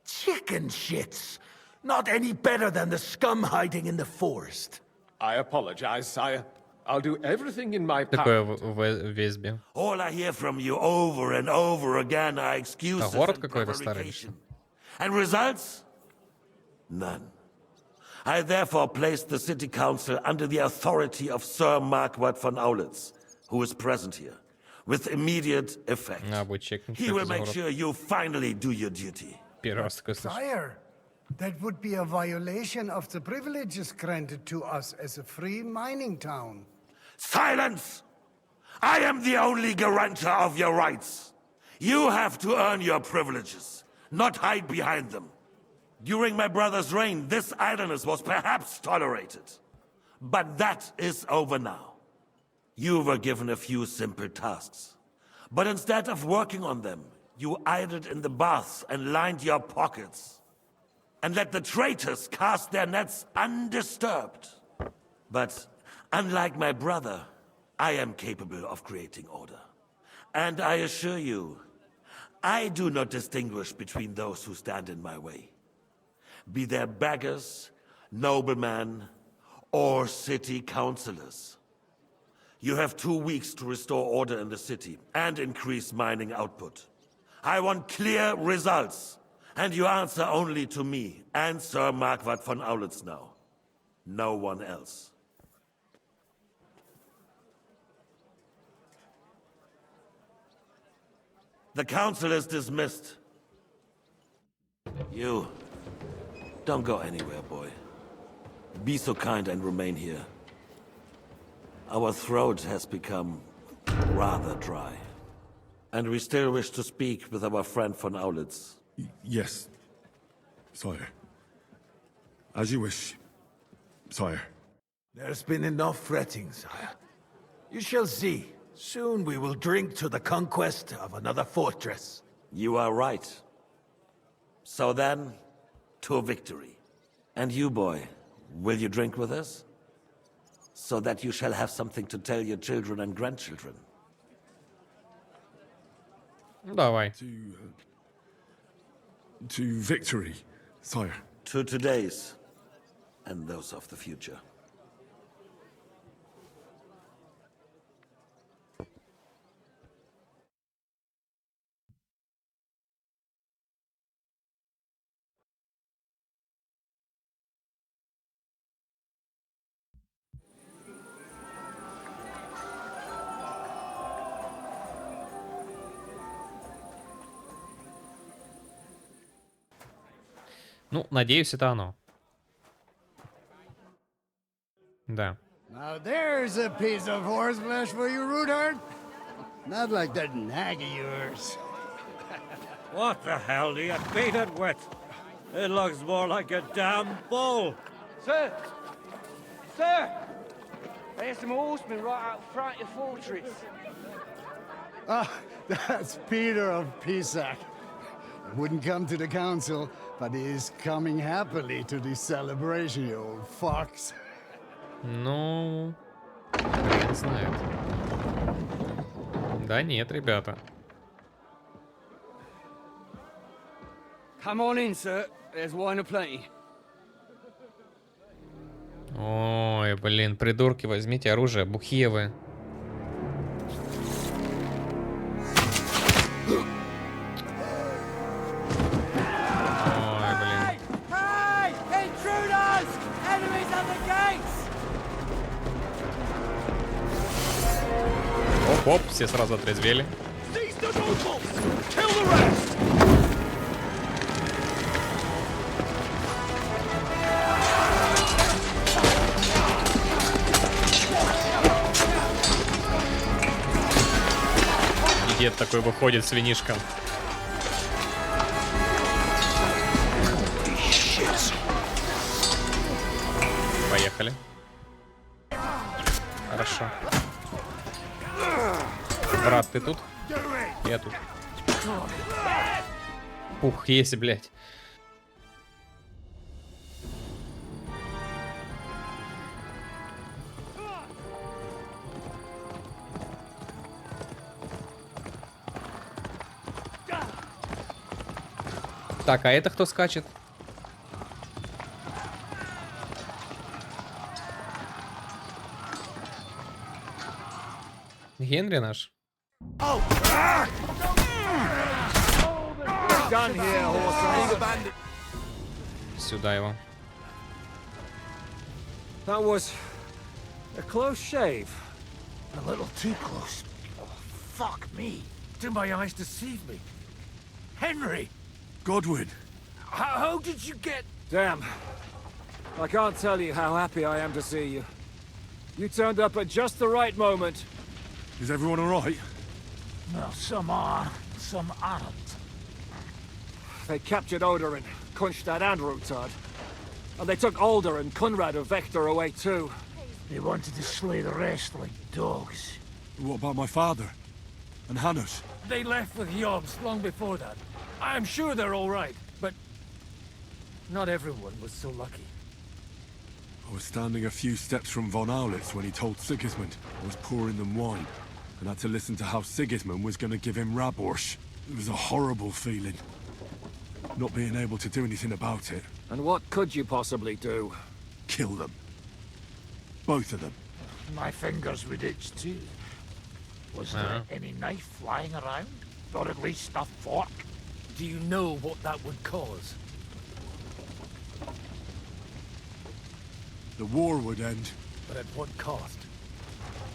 Chicken shits. Not any better than the scum hiding in the forest. I apologize, sire. I'll do everything in my Такое power. в Весьбе. All I hear from you over and over again are excuses город and какой-то старый. prevarication. And results? None. I therefore placed the city council under the authority of Sir Marquardt von Aulitz, who is present here, with immediate effect. He will make sure you finally do your duty. Sire, that would be a violation of the privileges granted to us as a free mining town. Silence! I am the only guarantor of your rights. You have to earn your privileges, not hide behind them. During my brother's reign, this idleness was perhaps tolerated. But that is over now. You were given a few simple tasks. But instead of working on them, you idled in the baths and lined your pockets. And let the traitors cast their nets undisturbed. But unlike my brother, I am capable of creating order. And I assure you, I do not distinguish between those who stand in my way. Be they beggars, noblemen, or city councillors. You have 2 weeks to restore order in the city and increase mining output. I want clear results, and you answer only to me and Sir Marquardt von Aulitz now. No one else. The council is dismissed. You... don't go anywhere, boy. Be so kind and remain here. Our throat has become rather dry. And we still wish to speak with our friend von Aulitz. Yes, sire. As you wish, sire. There's been enough fretting, sire. You shall see. Soon we will drink to the conquest of another fortress. You are right. So then, to victory. And you, boy, will you drink with us? So that you shall have something to tell your children and grandchildren. Давай. To victory, sire. To today's, and those of the future. Ну, надеюсь, это оно. Да. Now there's a piece of horseflesh for you, Rudard. Not like that nag of yours. What the hell do you beat it with? It looks more like a damn bull. Sir! Sir! There's some horsemen right out front of the fortress. Ah, that's Peter of Pisac. Wouldn't come to the council, but he is coming happily to this celebration, you old fox. Ну, хрен знает. Да нет, ребята. Come on in, sir. There's wine aplenty. Ой, блин, придурки, возьмите оружие, бухие вы. Ой, блин. Hey! Intruders! Enemies at the gates! Оп-оп, все сразу отрезвели. И дед такой выходит с винишком. Поехали. Хорошо. Брат, ты тут? Я тут. Ух, есть, блядь. Так, а это кто скачет? Генри наш? Сюда его. That was a close shave. A little too close. Oh, fuck me. Do my eyes deceive me? Henry! Godwin! How did you get... Damn. I can't tell you how happy I am to see you. You turned up at just the right moment. Is everyone alright? Well, some are, some aren't. They captured Oder and Kunstad and Rutard. And they took Alder and Conrad of Vector away too. They wanted to slay the rest like dogs. What about my father? And Hannes? They left with Jobs long before that. I'm sure they're all right, but not everyone was so lucky. I was standing a few steps from von Aulitz when he told Sigismund I was pouring them wine, and had to listen to how Sigismund was going to give him Raborsch. It was a horrible feeling, not being able to do anything about it. And what could you possibly do? Kill them. Both of them. My fingers would itch too. Was there any knife lying around? Or at least a fork? Do you know what that would cause? The war would end. But at what cost?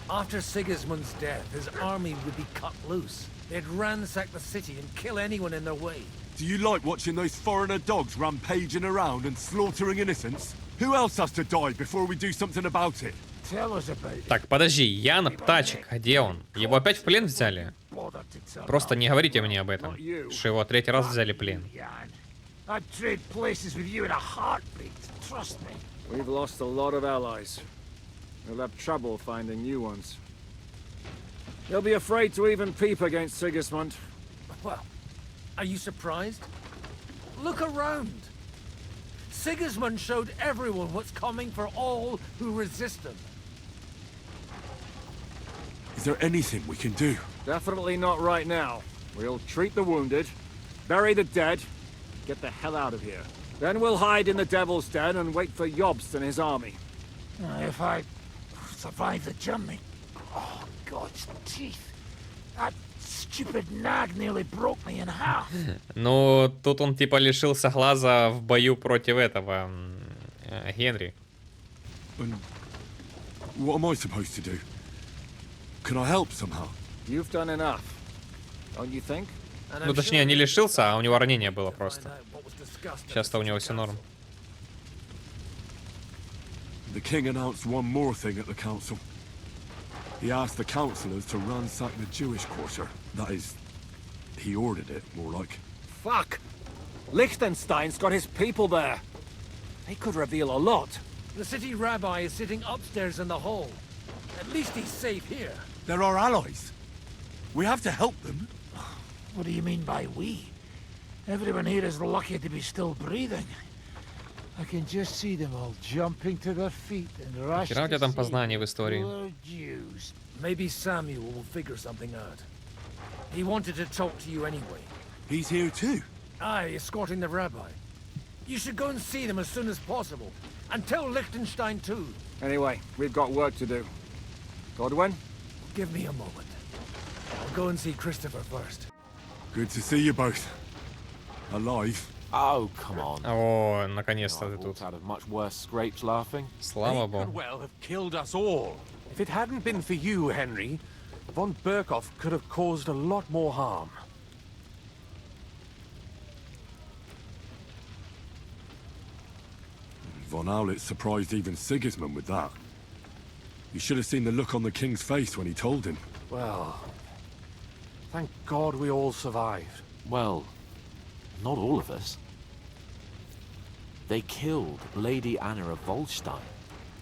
After Sigismund's death, his army would be cut loose. They'd ransack the city and kill anyone in their way. Do you like watching those foreigner dogs rampaging around and slaughtering innocents? Who else has to die before we do something about it? Tell us about it. Так, подожди, Яна Птачек, а где он? Его опять в плен взяли? Просто не говорите мне об этом, что его третий раз взяли в плен. I'd trade places with you in a heartbeat. Trust me. We've lost a lot of allies. We'll have trouble finding new ones. They'll be afraid to even peep against Sigismund. Well, are you surprised? Look around. Sigismund showed everyone what's coming for all who resist him. Is there anything we can do? Definitely not right now. We'll treat the wounded, bury the dead, get the hell out of here. Then we'll hide in the Devil's Den and wait for Jobst and his army. If I survive the journey... Oh, God's teeth. That stupid nag nearly broke me in half. Ну, тут он типа лишился глаза в бою против этого Генри. And what am I supposed to do? Can I help somehow? You've done enough, don't you think? Ну, точнее, не лишился, а у него ранение было просто. Сейчас-то у него все норм. The king announced one more thing at the council. He asked the councillors to ransack the Jewish quarter. That is, he ordered it, more like. Fuck! Liechtenstein's got his people there. They could reveal a lot. The city rabbi is sitting upstairs in the hall. At least he's safe here. They're our allies. We have to help them. What do you mean by we? Everyone here is lucky to be still breathing. I can just see them all jumping to their feet and rush Вчера у тебя там познание в истории. Maybe Samuel will figure something out. He wanted to talk to you anyway. He's here too? Aye, escorting the rabbi. You should go and see them as soon as possible. And tell Liechtenstein too. Anyway, we've got work to do. Godwin? Give me a moment. I'll go and see Christopher first. Good to see you both. Alive. Oh, come on. О, наконец-то ты тут. Out of much worse scrapes laughing. Слава Could богу. well have killed us all. If it hadn't been for you, Henry, von Berkhoff could have caused a lot more harm. Von Owlett surprised even Sigismund with that. You should have seen the look on the king's face when he told him. Well, thank God we all survived. Well, not all of us. They killed Lady Anna of Volstein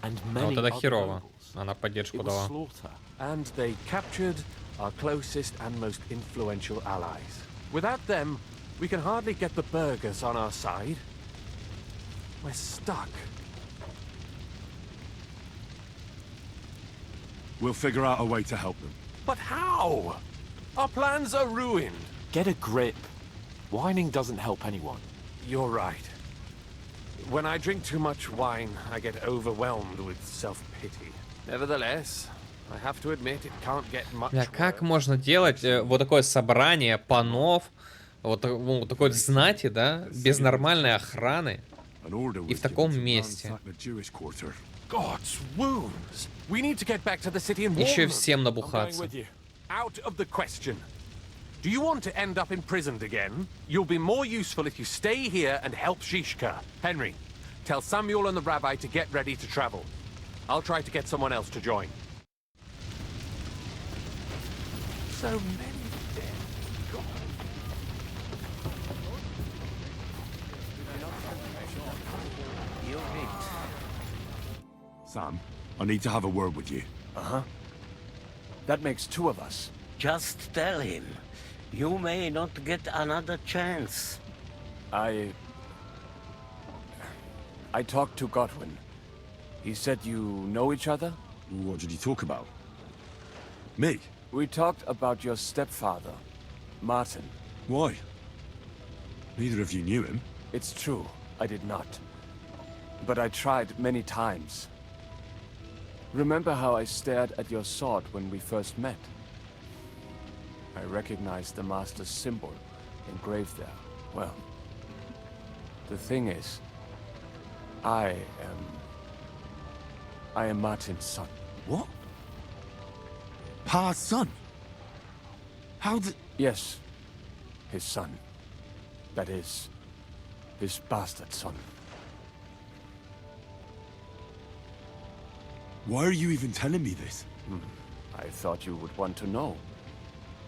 and many Вот это other херово. nobles. Она поддержку It was дала. slaughter. And they captured our closest and most influential allies. Without them, we can hardly get the burghers on our side. We're stuck. We'll figure out a way to help them. But how? Our plans are ruined. Get a grip. Whining doesn't help anyone. You're right. When I drink too much wine, I get overwhelmed with self-pity. Nevertheless, I have to admit it can't get much Бля, как можно делать вот такое собрание панов, вот такой вот знати, да, без нормальной охраны и в таком месте? God's wounds. We need to get back to the city and warn Еще them. всем набухаться. I'm going with you. Out of the question. Do you want to end up imprisoned again? You'll be more useful if you stay here and help Shishka. Henry, tell Samuel and the rabbi to get ready to travel. I'll try to get someone else to join. So many dead. God. Sam, I need to have a word with you. Uh-huh. That makes two of us. Just tell him. You may not get another chance. I talked to Godwin. He said you know each other? What did he talk about? Me? We talked about your stepfather, Martin. Why? Neither of you knew him. It's true, I did not. But I tried many times. Remember how I stared at your sword when we first met? I recognized the Master's symbol engraved there. Well, the thing is, I am Martin's son. What? Pa's son? How did... Yes, his son. That is, his bastard son. Why are you even telling me this? I thought you would want to know.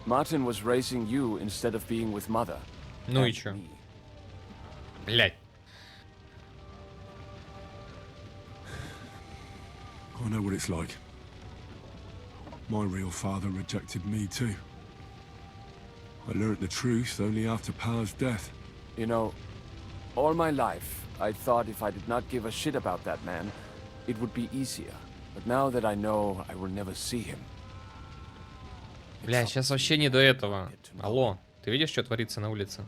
Martin was raising you instead of being with mother. Ну и чё? Блядь. I know what it's like. My real father rejected me too. I learned the truth only after Pa's death. You know, all my life, I thought if I did not give a shit about that man, it would be easier. But now that I know, I will never see him. Бля, сейчас вообще не до этого. Алло, ты видишь, что творится на улице?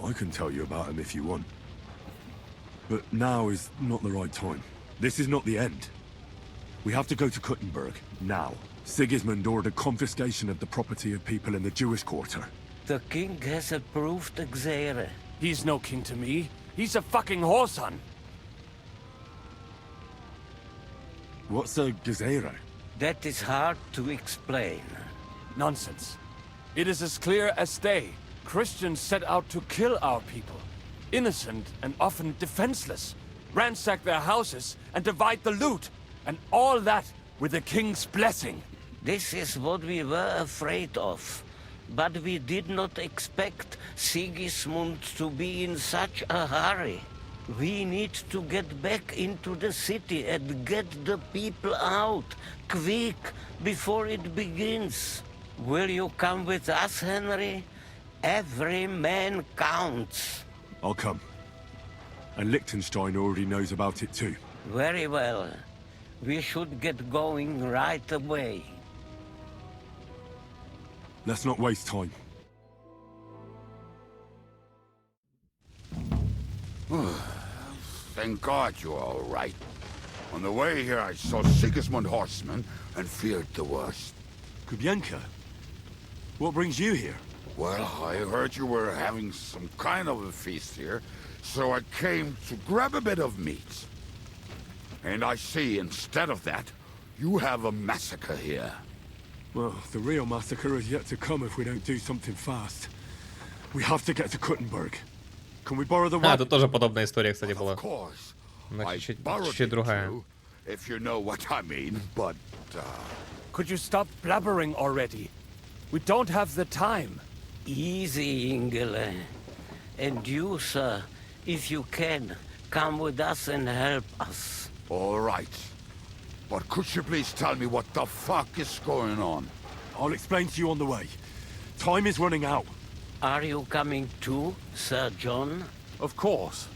I can tell you about him if you want. But now is not the right time. This is not the end. We have to go to Kuttenberg, now. Sigismund ordered confiscation of the property of people in the Jewish quarter. The king has approved Xere. He's no king to me. He's a fucking whoreson. What's a Gezerah? That is hard to explain. Nonsense. It is as clear as day. Christians set out to kill our people. Innocent and often defenseless. Ransack their houses and divide the loot. And all that with the king's blessing. This is what we were afraid of. But we did not expect Sigismund to be in such a hurry. We need to get back into the city and get the people out, quick, before it begins. Will you come with us, Henry? Every man counts. I'll come. And Liechtenstein already knows about it too. Very well. We should get going right away. Let's not waste time. Thank God you're all right. On the way here, I saw Sigismund horsemen and feared the worst. Kubienka? What brings you here? Well, I heard you were having some kind of a feast here, so I came to grab a bit of meat. And I see, instead of that, you have a massacre here. Well, the real massacre is yet to come if we don't do something fast. We have to get to Kuttenberg. Can we borrow the wagon? Тут тоже подобная история, кстати, была. Of course. Но I чуть-чуть borrowed it другая. too, if you know what I mean, but, Could you stop blabbering already? We don't have the time. Easy, Ingele. And you, sir, if you can, come with us and help us. All right. But could you please tell me what the fuck is going on? I'll explain to you on the way. Time is running out. Are you coming too, Sir John? Of course.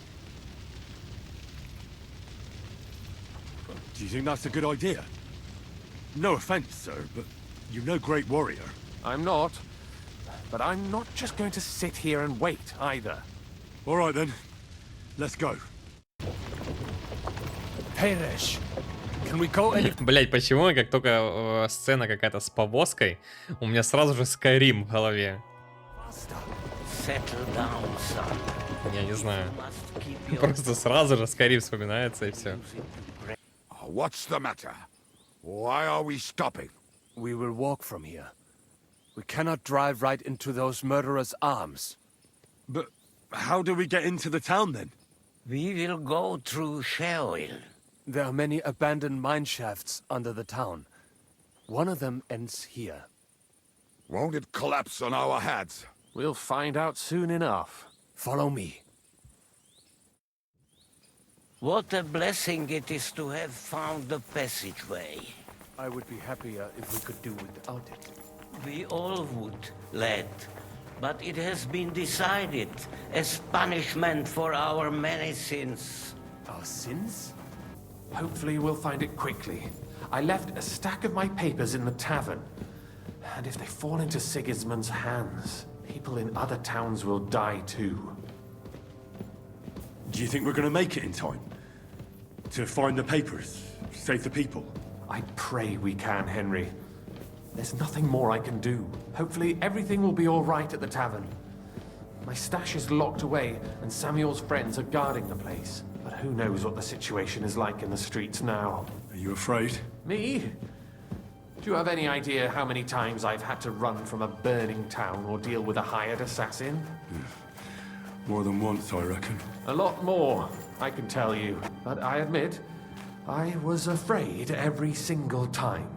Do you think that's a good idea? No offense, sir, but you're no great warrior. I'm not. But I'm not just going to sit here and wait, either. All right, then. Let's go. Peresh, can we go any... Блять, почему, как только сцена какая-то с повозкой, у меня сразу же Skyrim в голове. Я не знаю. Просто сразу же Skyrim вспоминается и все. What's the matter? Why are we stopping? We will walk from here. We cannot drive right into those murderers' arms. But how do we get into the town, then? We will go through Sheol. There are many abandoned mine shafts under the town. One of them ends here. Won't it collapse on our heads? We'll find out soon enough. Follow me. What a blessing it is to have found the passageway. I would be happier if we could do without it. We all would, lad. But it has been decided as punishment for our many sins. Our sins? Hopefully we'll find it quickly. I left a stack of my papers in the tavern. And if they fall into Sigismund's hands, people in other towns will die too. Do you think we're going to make it in time? To find the papers? Save the people? I pray we can, Henry. There's nothing more I can do. Hopefully everything will be all right at the tavern. My stash is locked away, and Samuel's friends are guarding the place. But who knows what the situation is like in the streets now? Are you afraid? Me? Do you have any idea how many times I've had to run from a burning town or deal with a hired assassin? More than once, I reckon. A lot more, I can tell you. But I admit, I was afraid every single time.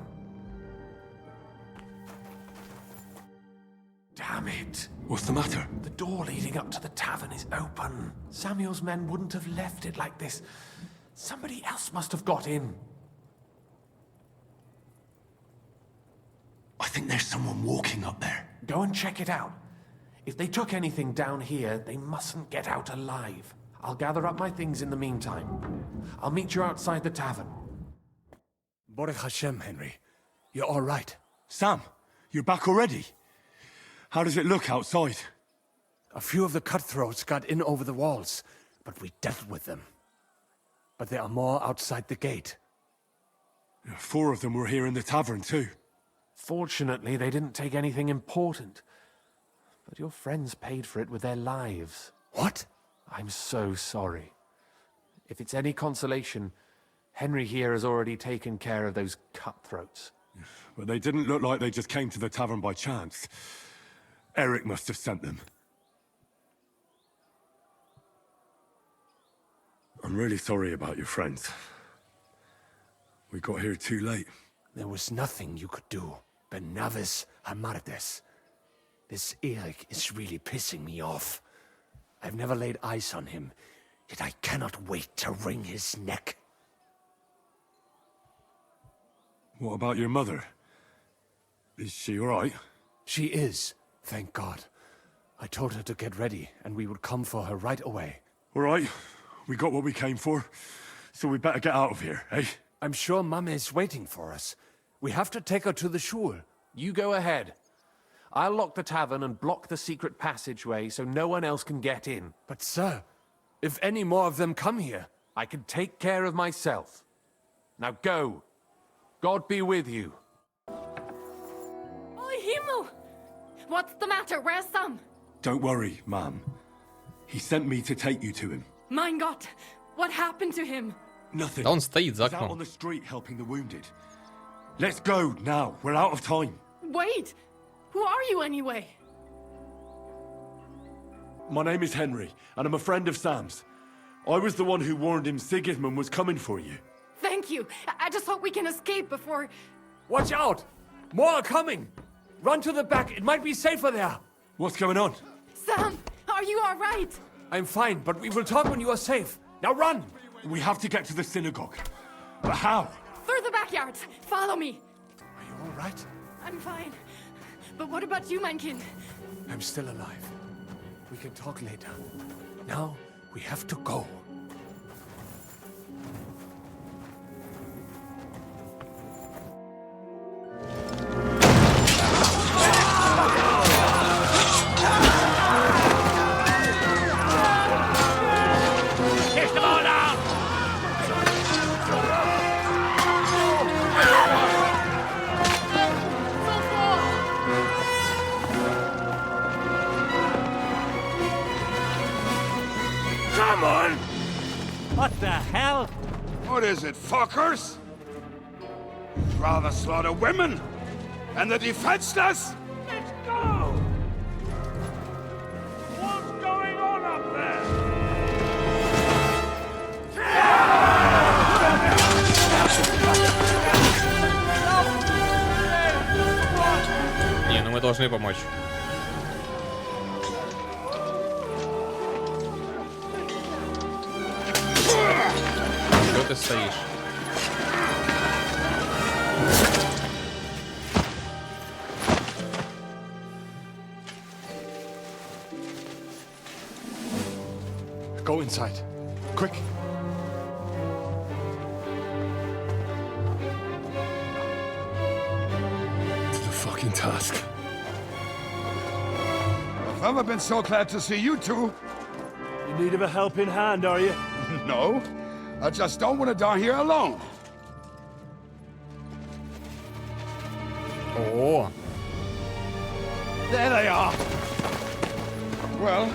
Damn it. What's the matter? The door leading up to the tavern is open. Samuel's men wouldn't have left it like this. Somebody else must have got in. I think there's someone walking up there. Go and check it out. If they took anything down here, they mustn't get out alive. I'll gather up my things in the meantime. I'll meet you outside the tavern. Baruch Hashem, Henry. You're all right. Sam, you're back already? How does it look outside? A few of the cutthroats got in over the walls, but we dealt with them. But there are more outside the gate. 4 of them were here in the tavern, too. Fortunately, they didn't take anything important. But your friends paid for it with their lives. What? I'm so sorry. If it's any consolation, Henry here has already taken care of those cutthroats. But they didn't look like they just came to the tavern by chance. Eric must have sent them. I'm really sorry about your friends. We got here too late. There was nothing you could do. Benavis Hamardes. This Eric is really pissing me off. I've never laid eyes on him. Yet I cannot wait to wring his neck. What about your mother? Is she all right? She is, thank God. I told her to get ready, and we would come for her right away. All right. We got what we came for, so we better get out of here, eh? I'm sure Mum is waiting for us. We have to take her to the shul. You go ahead. I'll lock the tavern and block the secret passageway so no one else can get in. But sir, if any more of them come here, I can take care of myself. Now go. God be with you. Oh, Himmel! What's the matter? Where's Sam? Don't worry, Mom. He sent me to take you to him. Mein Gott! What happened to him? Nothing. Да он стоит за He's out окном. on the street helping the wounded. Let's go now. We're out of time. Wait! Who are you anyway? My name is Henry, and I'm a friend of Sam's. I was the one who warned him Sigismund was coming for you. Thank you. I just hope we can escape before... Watch out! More are coming! Run to the back. It might be safer there. What's going on? Sam, are you all right? I'm fine, but we will talk when you are safe. Now run! We have to get to the synagogue. But how? Through the backyard. Follow me. Are you all right? I'm fine. But what about you, mein Kind? I'm still alive. We can talk later. Now, we have to go. Come on! What the hell? What is it, fuckers? You'd rather slaughter women and the defenseless? Let's go! What's going on up there? Не, ну мы должны помочь. Что ты стоишь? Go inside. Quick. The fucking task. I've never been so glad to see you two. In need of a helping hand, are you? No, I just don't want to die here alone. О, There they are. Well,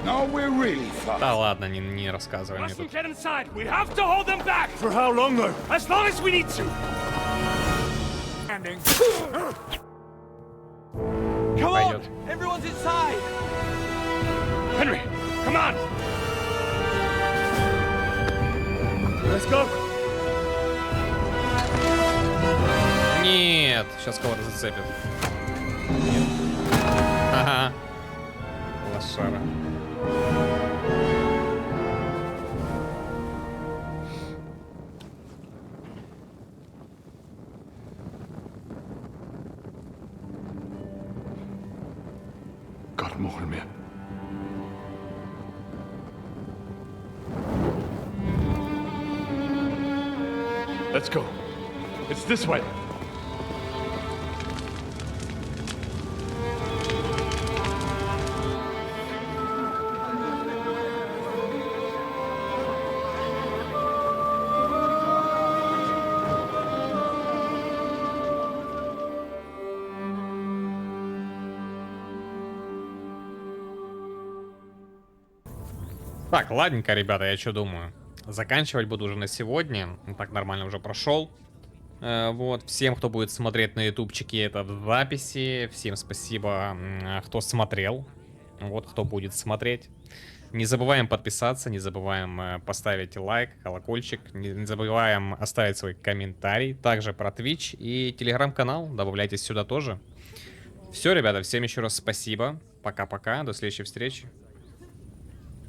now we're really fucked. да ладно, не рассказывай мне Mustn't тут. get inside. We have to hold them back. For how long, though? As long as we need to. Standing. Come on! Everyone's inside! Henry, come on! Let's go! Нет, сейчас кого-то зацепит. Нет. Ага. Лошара. God mogen meer. Let's go. It's this way. Так, ладненько, ребята, я что думаю. Заканчивать буду уже на сегодня. Так нормально уже прошел. Вот, всем, кто будет смотреть на ютубчике это в записи, всем спасибо, кто смотрел. Вот, кто будет смотреть. Не забываем подписаться, не забываем поставить лайк, колокольчик. Не забываем оставить свой комментарий. Также про Twitch и телеграм-канал. Добавляйтесь сюда тоже. Все, ребята, всем еще раз спасибо. Пока-пока, до следующей встречи.